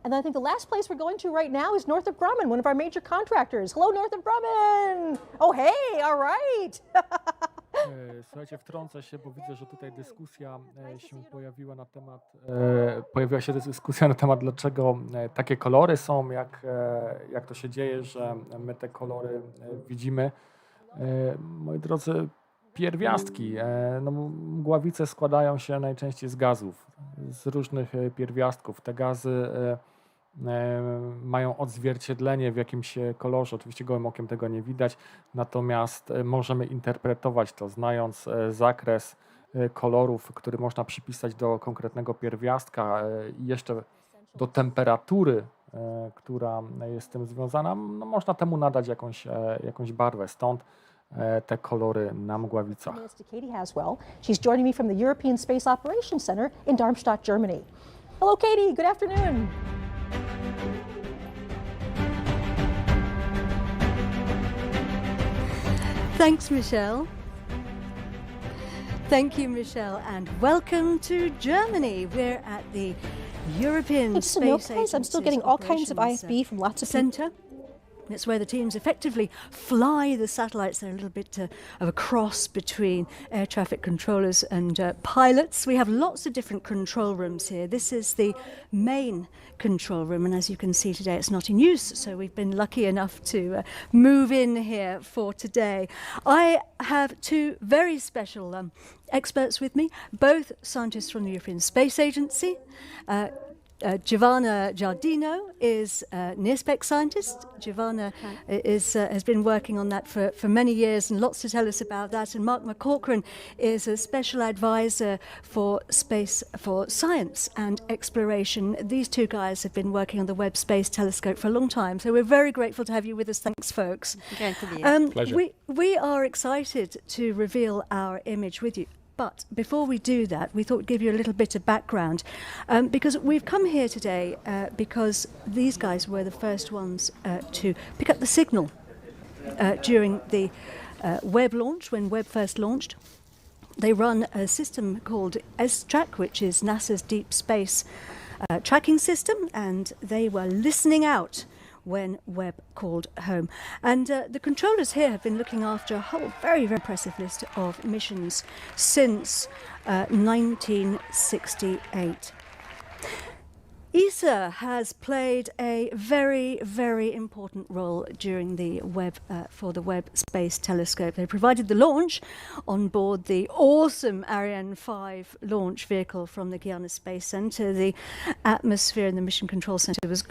B: And I think the last place we're going to right now is Northrop Grumman, one of our major contractors. Hello, Northrop Grumman! Oh, hey, all right!
A: Słuchajcie, wtrącę się, bo widzę, że tutaj dyskusja się pojawiła na temat, pojawiła się dyskusja na temat, dlaczego takie kolory są, jak to się dzieje, że my te kolory widzimy. Moi drodzy, pierwiastki, no, mgławice składają się najczęściej z gazów, z różnych pierwiastków. Te gazy mają odzwierciedlenie w jakimś kolorze. Oczywiście gołym okiem tego nie widać, natomiast możemy interpretować to, znając zakres kolorów, który można przypisać do konkretnego pierwiastka i jeszcze do temperatury, która jest z tym związana. No, można temu nadać jakąś barwę. Stąd te kolory na mgławicach.
B: Katie Haswell. She's joining me from the European Space Operations Center in Darmstadt, Germany. Hello, Katie. Good afternoon.
O: Thanks, Michelle. Thank you, Michelle, and welcome to Germany. We're at the European Space Agency's
B: I'm still getting all kinds of IFB from lots of
O: Center. It's where the teams effectively fly the satellites. They're a little bit of a cross between air traffic controllers and pilots. We have lots of different control rooms here. This is the main control room, and as you can see today, it's not in use, so we've been lucky enough to move in here for today. I have two very special experts with me, both scientists from the European Space Agency. Giovanna Giardino is a near-spec scientist. Giovanna has been working on that for many years and lots to tell us about that. And Mark McCaughrean is a special advisor for space, for science and exploration. These two guys have been working on the Webb Space Telescope for a long time. So we're very grateful to have you with us. Thanks, folks.
A: Pleasure.
O: We are excited to reveal our image with you. But before we do that, we thought we'd give you a little bit of background because we've come here today because these guys were the first ones to pick up the signal during the Webb launch, when Webb first launched. They run a system called S-Track, which is NASA's deep space tracking system, and they were listening out when Webb called home. And the controllers here have been looking after a whole very, very impressive list of missions since 1968. ESA has played a very, very important role during the for the Webb Space Telescope. They provided the launch on board the awesome Ariane 5 launch vehicle from the Guiana Space Center. The atmosphere in the Mission Control Center was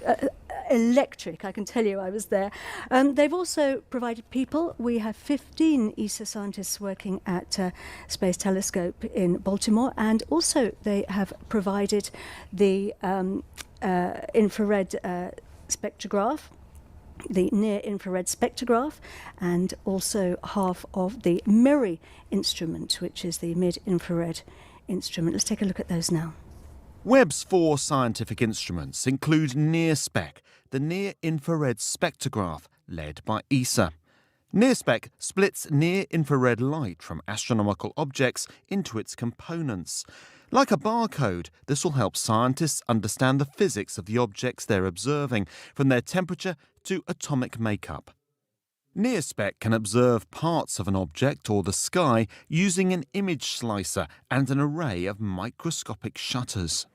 O: electric, I can tell you. I was there. They've also provided people. We have 15 ESA scientists working at Space Telescope in Baltimore, and also they have provided the infrared spectrograph, the near-infrared spectrograph, and also half of the MIRI instrument, which is the mid-infrared instrument. Let's take a look at those now.
P: Webb's 4 scientific instruments include NIRSPEC, the near-infrared spectrograph, led by ESA. NIRSPEC splits near-infrared light from astronomical objects into its components. Like a barcode, this will help scientists understand the physics of the objects they're observing, from their temperature to atomic makeup. NIRSPEC can observe parts of an object or the sky using an image slicer and an array of microscopic shutters.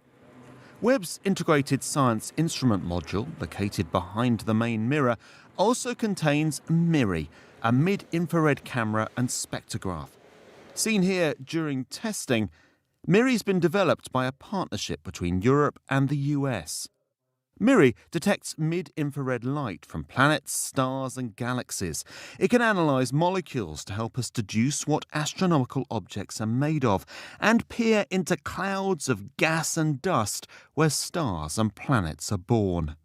P: Webb's integrated science instrument module, located behind the main mirror, also contains MIRI, a mid-infrared camera and spectrograph. Seen here during testing, MIRI's been developed by a partnership between Europe and the US. MIRI detects mid-infrared light from planets, stars and galaxies. It can analyse molecules to help us deduce what astronomical objects are made of and peer into clouds of gas and dust where stars and planets are born.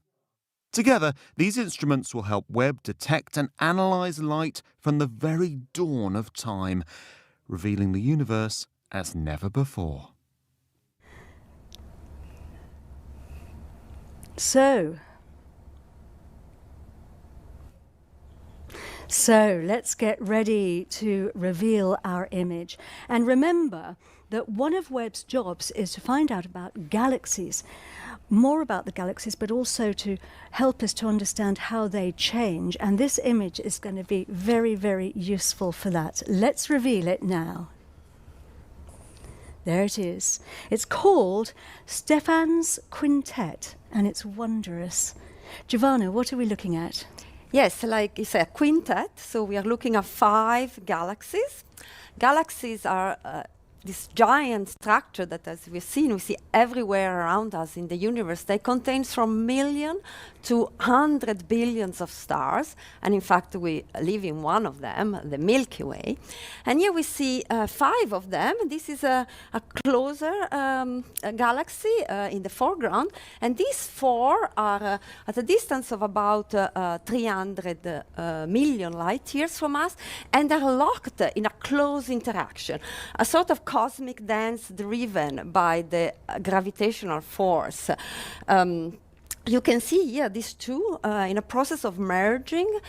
P: Together, these instruments will help Webb detect and analyse light from the very dawn of time, revealing the universe as never before.
O: So let's get ready to reveal our image. And remember that one of Webb's jobs is to find out about galaxies, more about the galaxies, but also to help us to understand how they change. And this image is going to be very, very useful for that. Let's reveal it now. There it is. It's called Stephan's Quintet, and it's wondrous. Giovanna, what are we looking at?
Q: Yes, like it's a quintet, so we are looking at 5 galaxies. Galaxies are this giant structure that, as we see everywhere around us in the universe. They contain from million to 100 billions of stars, and in fact we live in one of them, the Milky Way. And here we see 5 of them. This is a closer galaxy in the foreground, and these 4 are at a distance of about 300 million light years from us, and are locked in a close interaction, a sort of cosmic dance driven by the gravitational force. You can see here these two in a process of merging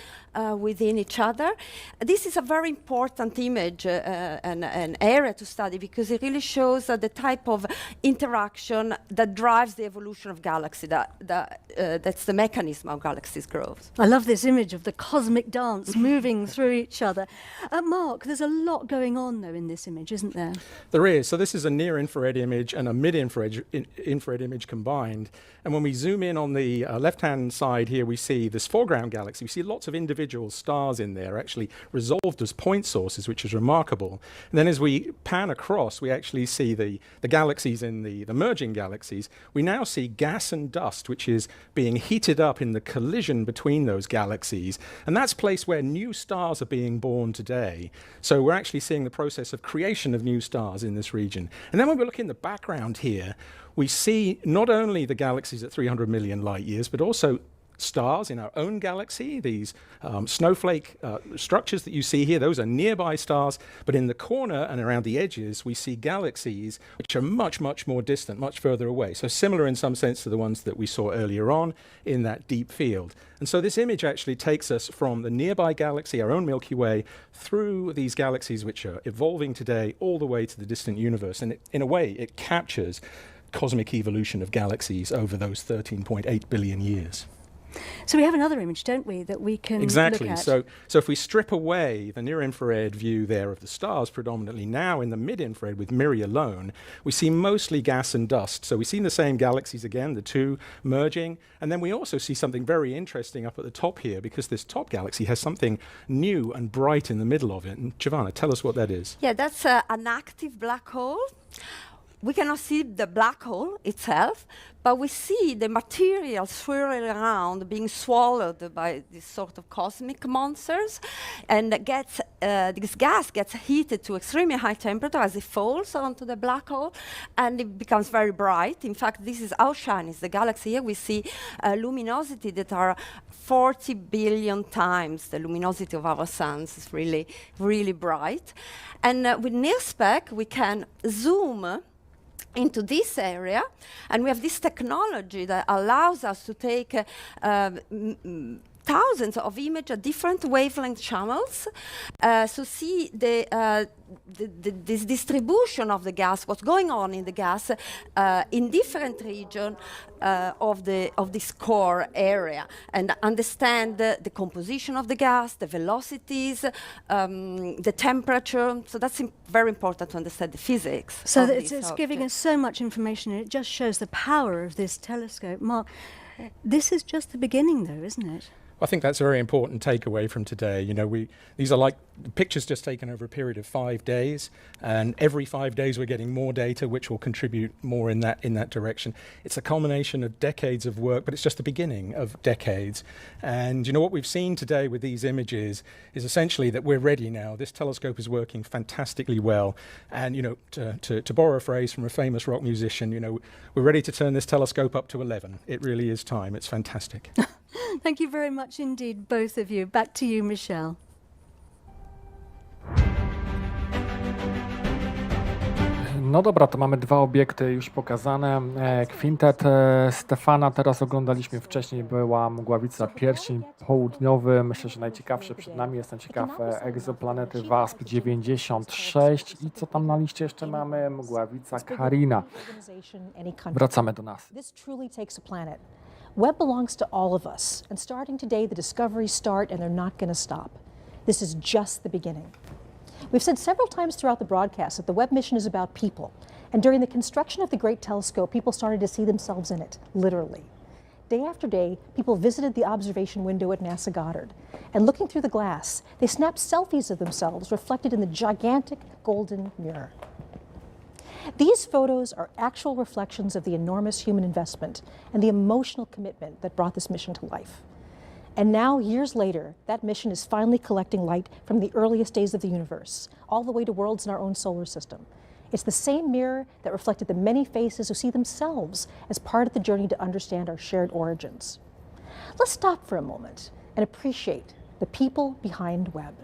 Q: within each other. This is a very important image, an area to study, because it really shows the type of interaction that drives the evolution of galaxies. That's the mechanism of galaxies' growth.
O: I love this image of the cosmic dance moving through each other. Mark, there's a lot going on, though, in this image, isn't there?
R: There is. So this is a near-infrared image and a mid-infrared infrared image combined. And when we zoom in on the left-hand side here, we see this foreground galaxy. We see lots of individual stars in there, actually resolved as point sources, which is remarkable. And then as we pan across, we actually see the galaxies in the merging galaxies. We now see gas and dust, which is being heated up in the collision between those galaxies. And that's a place where new stars are being born today. So we're actually seeing the process of creation of new stars in this region. And then when we look in the background here, we see not only the galaxies at 300 million light years, but also stars in our own galaxy. These snowflake structures that you see here, those are nearby stars, but in the corner and around the edges, we see galaxies which are much, much more distant, much further away. So similar in some sense to the ones that we saw earlier on in that deep field. And so this image actually takes us from the nearby galaxy, our own Milky Way, through these galaxies which are evolving today all the way to the distant universe. And in a way, it captures cosmic evolution of galaxies over those 13.8 billion years.
O: So we have another image, don't we, that we can
R: exactly.
O: look at?
R: So if we strip away the near-infrared view there of the stars predominantly, now in the mid-infrared with MIRI alone, we see mostly gas and dust. So we see the same galaxies again, the two merging, and then we also see something very interesting up at the top here, because this top galaxy has something new and bright in the middle of it. And Giovanna, tell us what that is.
Q: Yeah, that's an active black hole. We cannot see the black hole itself, but we see the material swirling around, being swallowed by these sort of cosmic monsters, and this gas gets heated to extremely high temperature as it falls onto the black hole, and it becomes very bright. In fact, this is how shiny is the galaxy. Here we see luminosity that are 40 billion times the luminosity of our suns. It's really, really bright. And with NIRSpec, we can zoom into this area, and we have this technology that allows us to take thousands of images at different wavelength channels, so see this distribution of the gas, what's going on in the gas in different regions of this core area, and understand the composition of the gas, the velocities, the temperature. So that's very important to understand the physics.
O: So it's giving us so much information, and it just shows the power of this telescope. Mark, this is just the beginning, though, isn't it?
R: I think that's a very important takeaway from today. You know, these are like pictures just taken over a period of 5 days, and every 5 days we're getting more data, which will contribute more in that direction. It's a culmination of decades of work, but it's just the beginning of decades. And you know what we've seen today with these images is essentially that we're ready now. This telescope is working fantastically well, and you know, to borrow a phrase from a famous rock musician, you know, we're ready to turn this telescope up to 11. It really is time. It's fantastic.
O: Thank you very much indeed, both of you. Back to you, Michelle.
A: No dobra, to mamy dwa obiekty już pokazane. Kwintet Stefana, teraz oglądaliśmy wcześniej, była mgławica pierścień południowy. Myślę, że najciekawsze przed nami. Jestem ciekaw egzoplanety WASP 96 i co tam na liście jeszcze mamy? Mgławica Carina. Wracamy do nas.
B: Webb belongs to all of us, and starting today, the discoveries start and they're not going to stop. This is just the beginning. We've said several times throughout the broadcast that the Webb mission is about people, and during the construction of the Great Telescope, people started to see themselves in it, literally. Day after day, people visited the observation window at NASA Goddard, and looking through the glass, they snapped selfies of themselves reflected in the gigantic golden mirror. These photos are actual reflections of the enormous human investment and the emotional commitment that brought this mission to life. And now, years later, that mission is finally collecting light from the earliest days of the universe, all the way to worlds in our own solar system. It's the same mirror that reflected the many faces who see themselves as part of the journey to understand our shared origins. Let's stop for a moment and appreciate the people behind Webb.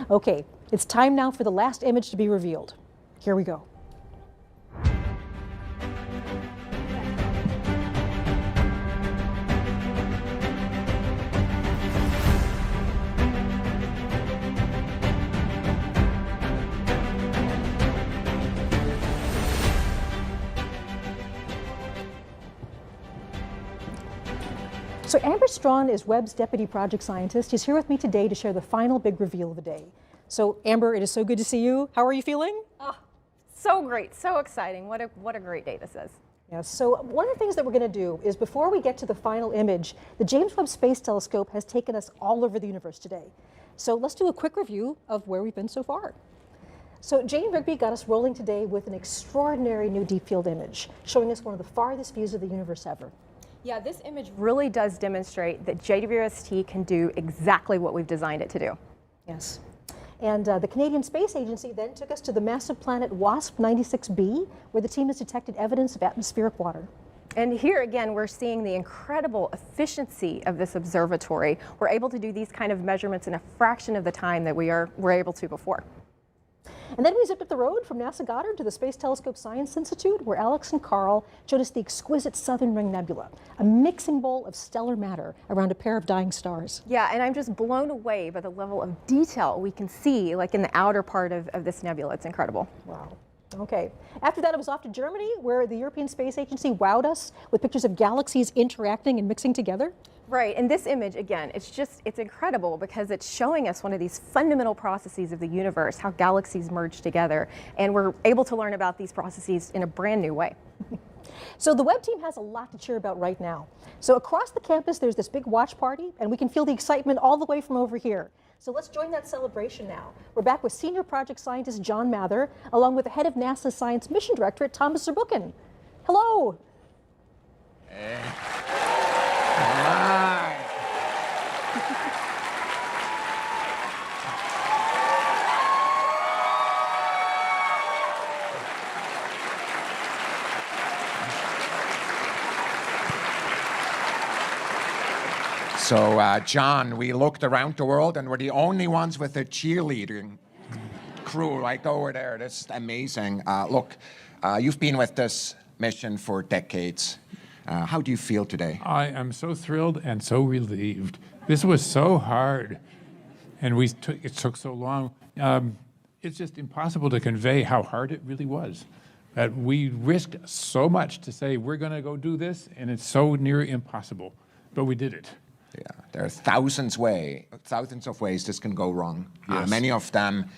B: Okay, it's time now for the last image to be revealed. Here we go. So Amber Strawn is Webb's deputy project scientist. She's here with me today to share the final big reveal of the day. So Amber, it is so good to see you. How are you feeling?
S: Oh, so great, so exciting. What a great day this is.
B: Yes, so one of the things that we're going to do is before we get to the final image, the James Webb Space Telescope has taken us all over the universe today. So let's do a quick review of where we've been so far. So Jane Rigby got us rolling today with an extraordinary new deep field image, showing us one of the farthest views of the universe ever.
S: Yeah, this image really does demonstrate that JWST can do exactly what we've designed it to do.
B: Yes. And the Canadian Space Agency then took us to the massive planet WASP 96b, where the team has detected evidence of atmospheric water.
S: And here again, we're seeing the incredible efficiency of this observatory. We're able to do these kind of measurements in a fraction of the time that we're able to before.
B: And then we zipped up the road from NASA Goddard to the Space Telescope Science Institute, where Alex and Carl showed us the exquisite Southern Ring Nebula, a mixing bowl of stellar matter around a pair of dying stars.
S: Yeah, and I'm just blown away by the level of detail we can see, like in the outer part of this nebula. It's incredible.
B: Wow. Okay. After that, it was off to Germany, where the European Space Agency wowed us with pictures of galaxies interacting and mixing together.
S: Right, and this image, again, it's incredible because it's showing us one of these fundamental processes of the universe, how galaxies merge together, and we're able to learn about these processes in a brand new way.
B: So the Webb team has a lot to cheer about right now. So across the campus, there's this big watch party, and we can feel the excitement all the way from over here. So let's join that celebration now. We're back with Senior Project Scientist John Mather, along with the head of NASA's Science Mission Directorate, Thomas Zurbuchen. Hello.
T: Hey. Hi. So, John, we looked around the world and we're the only ones with a cheerleading crew right over there. That's amazing. Look, you've been with this mission for decades. How do you feel today?
C: I am so thrilled and so relieved. This was so hard, and it took so long. It's just impossible to convey how hard it really was. That we risked so much to say we're going to go do this, and it's so near impossible, but we did it.
T: Yeah, there are thousands of ways this can go wrong.
C: Yes.
T: Many of them,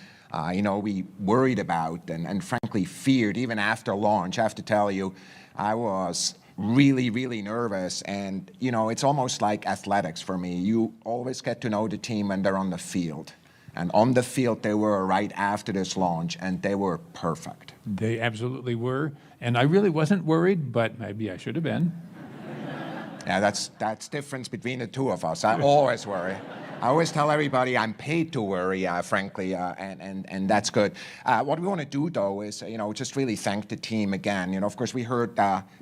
T: we worried about and frankly feared even after launch. I have to tell you, I was really, really nervous. And, it's almost like athletics for me. You always get to know the team when they're on the field. And on the field, they were right after this launch, and they were perfect.
C: They absolutely were. And I really wasn't worried, but maybe I should have been.
T: Yeah, that's difference between the two of us. I always worry. I always tell everybody I'm paid to worry, frankly, and that's good. What we want to do, though, is just really thank the team again. Of course, we heard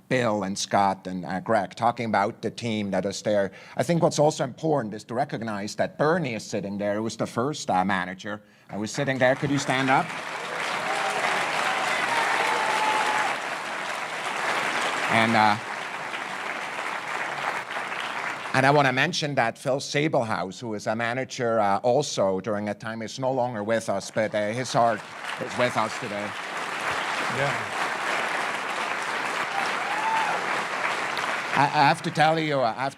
T: Bill and Scott and Greg talking about the team that is there. I think what's also important is to recognize that Bernie is sitting there, who was the first manager. I was sitting there. Could you stand up? And I want to mention that Phil Sabelhaus, who is a manager also during that time, is no longer with us, but his heart is with us today.
C: Yeah.
T: I have to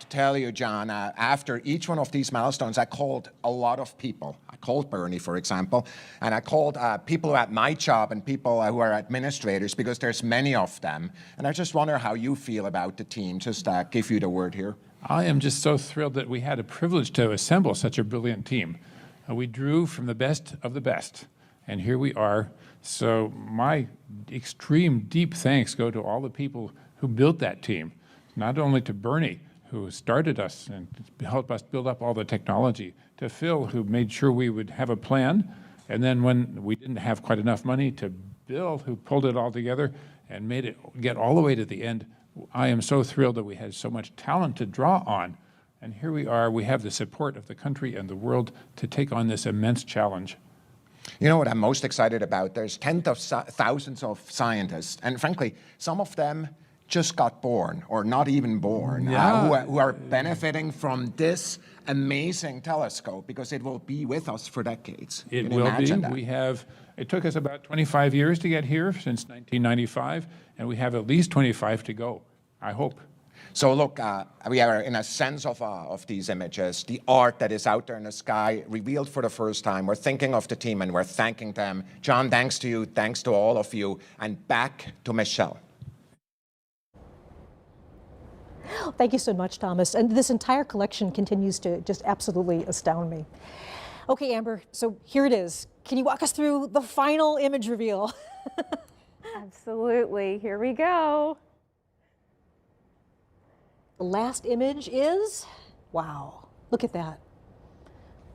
T: tell you, John, after each one of these milestones, I called a lot of people. I called Bernie, for example, and I called people who had my job and people who are administrators, because there's many of them. And I just wonder how you feel about the team. Just give you the word here.
C: I am just so thrilled that we had a privilege to assemble such a brilliant team. We drew from the best of the best, and here we are. So my extreme deep thanks go to all the people who built that team, not only to Bernie, who started us and helped us build up all the technology, to Phil, who made sure we would have a plan, and then when we didn't have quite enough money, to Bill, who pulled it all together and made it get all the way to the end. I am so thrilled that we had so much talent to draw on. And here we are, we have the support of the country and the world to take on this immense challenge.
T: You know what I'm most excited about? There's tens of thousands of scientists, and frankly, some of them just got born or not even born, who are benefiting from this amazing telescope, because it will be with us for decades.
C: It will be. It took us about 25 years to get here since 1995, and we have at least 25 to go, I hope.
T: So look, we are in a sense of these images, the art that is out there in the sky, revealed for the first time. We're thinking of the team and we're thanking them. John, thanks to you, thanks to all of you, and back to Michelle.
B: Thank you so much, Thomas. And this entire collection continues to just absolutely astound me. Okay, Amber, so here it is. Can you walk us through the final image reveal?
S: Absolutely. Here we go.
B: The last image is, wow, look at that.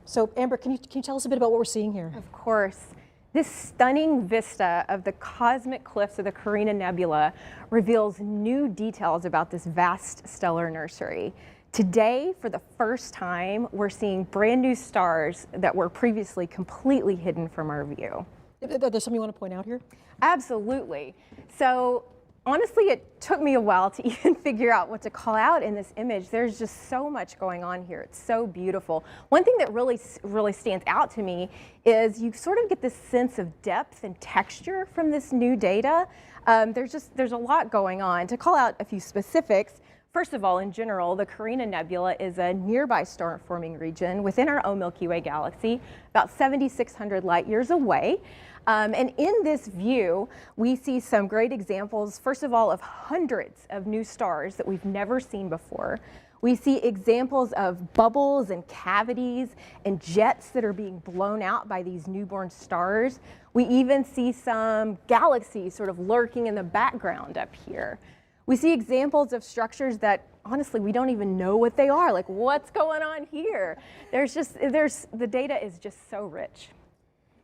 B: So Amber, can you tell us a bit about what we're seeing here?
S: Of course. This stunning vista of the cosmic cliffs of the Carina Nebula reveals new details about this vast stellar nursery. Today, for the first time, we're seeing brand new stars that were previously completely hidden from our view.
B: There's something you want to point out here?
S: Absolutely. So honestly, it took me a while to even figure out what to call out in this image. There's just so much going on here. It's so beautiful. One thing that really stands out to me is you sort of get this sense of depth and texture from this new data. There's a lot going on. To call out a few specifics, first of all, in general, the Carina Nebula is a nearby star-forming region within our own Milky Way galaxy, about 7,600 light years away. And in this view, we see some great examples, first of all, of hundreds of new stars that we've never seen before. We see examples of bubbles and cavities and jets that are being blown out by these newborn stars. We even see some galaxies sort of lurking in the background up here. We see examples of structures that, honestly, we don't even know what they are. Like, what's going on here? The data is just so rich.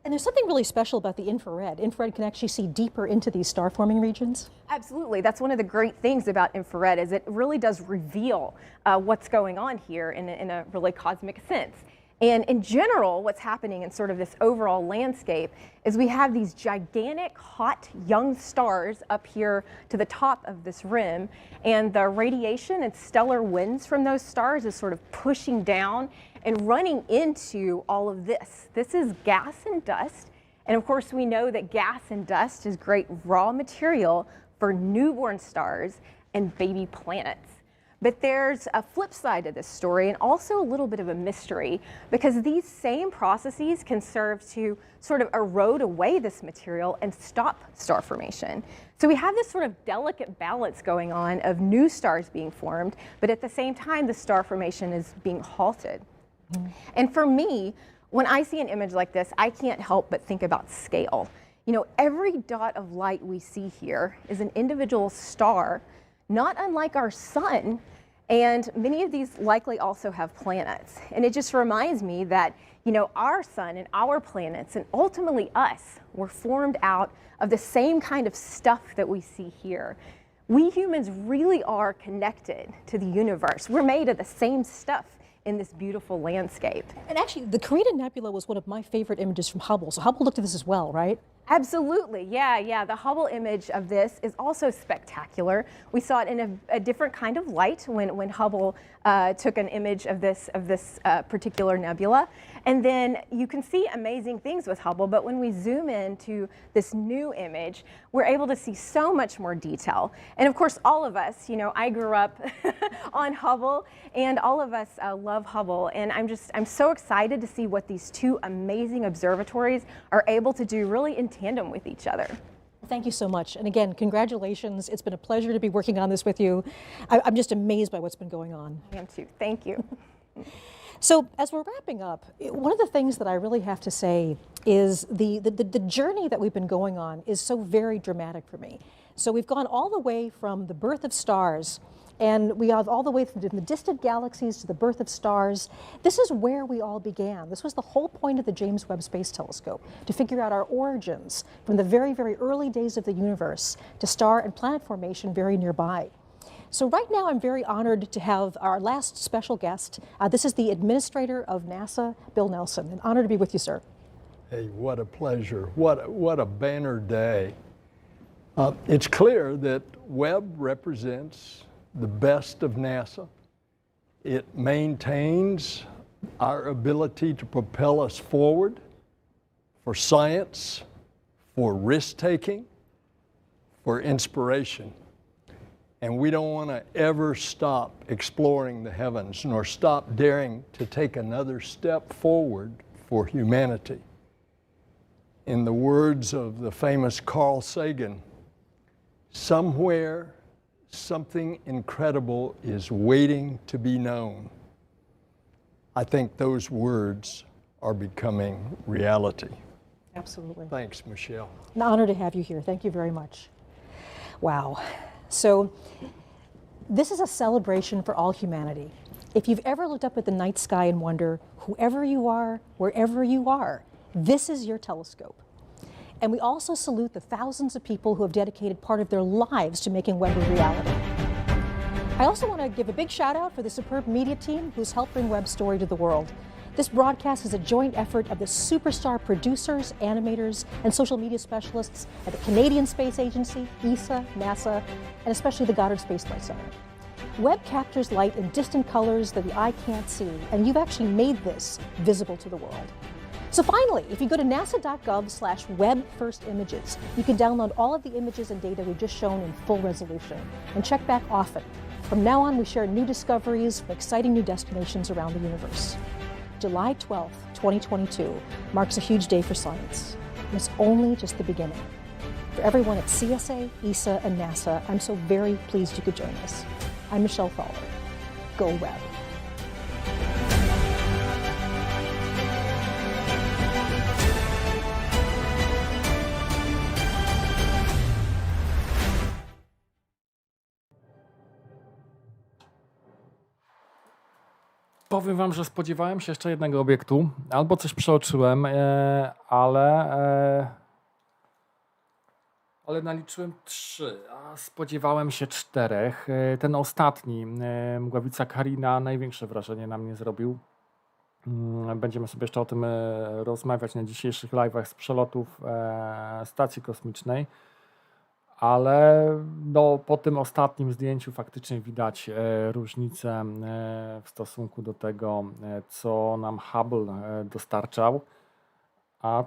B: And there's something really special about the infrared. Infrared can actually see deeper into these star-forming regions.
S: Absolutely. That's one of the great things about infrared, is it really does reveal what's going on here in a really cosmic sense. And in general, what's happening in sort of this overall landscape is we have these gigantic, hot, young stars up here to the top of this rim, and the radiation and stellar winds from those stars is sort of pushing down and running into all of this. This is gas and dust, and of course we know that gas and dust is great raw material for newborn stars and baby planets. But there's a flip side to this story, and also a little bit of a mystery, because these same processes can serve to sort of erode away this material and stop star formation. So we have this sort of delicate balance going on of new stars being formed, but at the same time the star formation is being halted. And for me, when I see an image like this, I can't help but think about scale. You know, every dot of light we see here is an individual star, not unlike our sun, And many of these likely also have planets. And it just reminds me that, our sun and our planets and ultimately us were formed out of the same kind of stuff that we see here. We humans really are connected to the universe. We're made of the same stuff in this beautiful landscape.
B: And actually, the Carina Nebula was one of my favorite images from Hubble. So Hubble looked at this as well, right?
S: Absolutely, yeah. The Hubble image of this is also spectacular. We saw it in a different kind of light when Hubble took an image of this particular nebula. And then you can see amazing things with Hubble, but when we zoom into this new image, we're able to see so much more detail. And of course, all of us, I grew up on Hubble, and all of us love Hubble. And I'm so excited to see what these two amazing observatories are able to do really in tandem with each other.
B: Thank you so much. And again, congratulations. It's been a pleasure to be working on this with you. I'm just amazed by what's been going on.
S: I am too. Thank you.
B: So as we're wrapping up, one of the things that I really have to say is the journey that we've been going on is so very dramatic for me. So we've gone all the way from the birth of stars, and we have all the way from the distant galaxies to the birth of stars. This is where we all began. This was the whole point of the James Webb Space Telescope, to figure out our origins from the very, very early days of the universe to star and planet formation very nearby. So right now I'm very honored to have our last special guest. This is the administrator of NASA, Bill Nelson. An honor to be with you, sir.
U: Hey, what a pleasure. What a banner day. It's clear that Webb represents the best of NASA. It maintains our ability to propel us forward for science, for risk-taking, for inspiration. And we don't want to ever stop exploring the heavens, nor stop daring to take another step forward for humanity. In the words of the famous Carl Sagan, somewhere something incredible is waiting to be known. I think those words are becoming reality.
B: Absolutely.
U: Thanks, Michelle.
B: An honor to have you here. Thank you very much. Wow. So this is a celebration for all humanity. If you've ever looked up at the night sky and wonder, whoever you are, wherever you are, this is your telescope. And we also salute the thousands of people who have dedicated part of their lives to making Webb a reality. I also want to give a big shout out for the superb media team who's helped bring Webb's story to the world. This broadcast is a joint effort of the superstar producers, animators, and social media specialists at the Canadian Space Agency, ESA, NASA, and especially the Goddard Space Flight Center. Webb captures light in distant colors that the eye can't see, and you've actually made this visible to the world. So finally, if you go to nasa.gov/web-first-images, you can download all of the images and data we've just shown in full resolution, and check back often. From now on, we share new discoveries from exciting new destinations around the universe. July 12th, 2022 marks a huge day for science, and it's only just the beginning. For everyone at CSA, ESA, and NASA, I'm so very pleased you could join us. I'm Michelle Thaler. Go Webb.
A: Powiem wam, że spodziewałem się jeszcze jednego obiektu, albo coś przeoczyłem, ale naliczyłem 3, a spodziewałem się 4. Ten ostatni, mgławica Carina, największe wrażenie na mnie zrobił. Będziemy sobie jeszcze o tym rozmawiać na dzisiejszych live'ach z przelotów stacji kosmicznej. Ale po tym ostatnim zdjęciu faktycznie widać różnicę w stosunku do tego, co nam Hubble dostarczał, a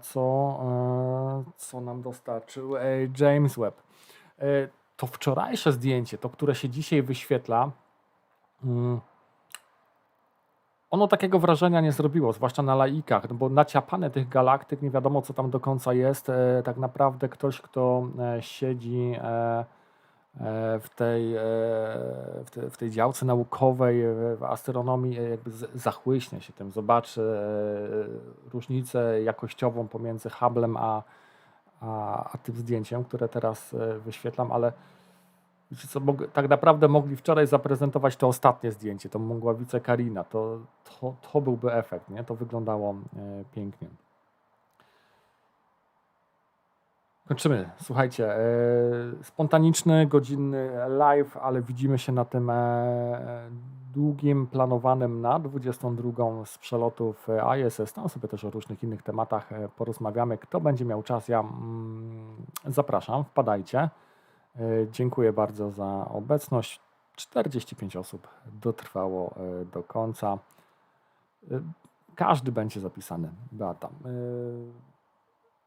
A: co nam dostarczył James Webb. To wczorajsze zdjęcie, to które się dzisiaj wyświetla, ono takiego wrażenia nie zrobiło, zwłaszcza na laikach, no bo naciapane tych galaktyk, nie wiadomo co tam do końca jest. Tak naprawdę ktoś, kto siedzi w tej działce naukowej, w astronomii, jakby zachłyśnie się tym, zobaczy różnicę jakościową pomiędzy Hubblem a tym zdjęciem, które teraz wyświetlam, ale Wiecie co, tak naprawdę mogli wczoraj zaprezentować to ostatnie zdjęcie, to mgławice Karina, to byłby efekt, nie? To wyglądało pięknie. Kończymy. Słuchajcie, spontaniczny, godzinny live, ale widzimy się na tym długim, planowanym na 22 z przelotów ISS. Tam sobie też o różnych innych tematach porozmawiamy. Kto będzie miał czas, ja zapraszam, wpadajcie. Dziękuję bardzo za obecność. 45 osób dotrwało do końca. Każdy będzie zapisany, Beata.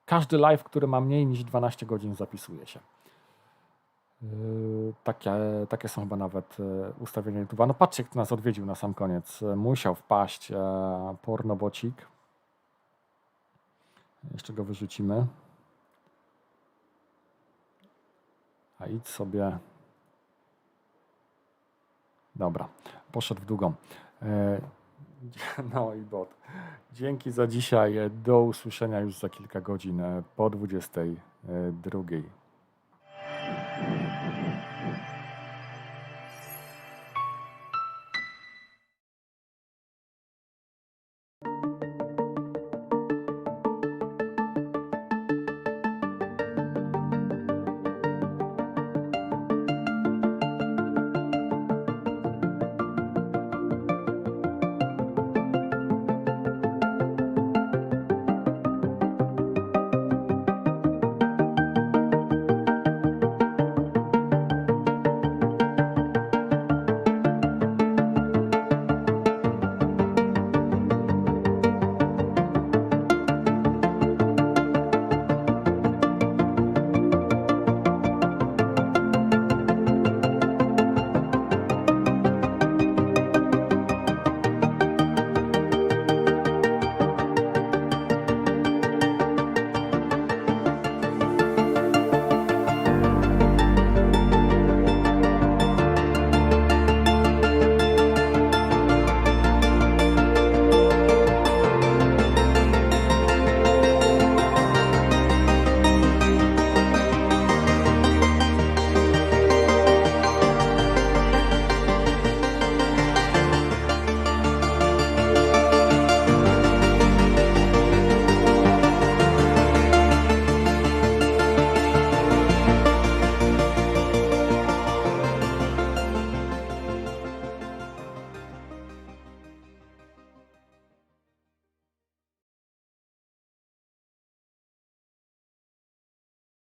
A: Każdy live, który ma mniej niż 12 godzin, zapisuje się. Takie są chyba nawet ustawienia YouTube'a. No patrzcie, kto nas odwiedził na sam koniec. Musiał wpaść pornobocik. Jeszcze go wyrzucimy. A idź sobie. Dobra, poszedł w długą. No i bot. Dzięki za dzisiaj. Do usłyszenia już za kilka godzin po 22.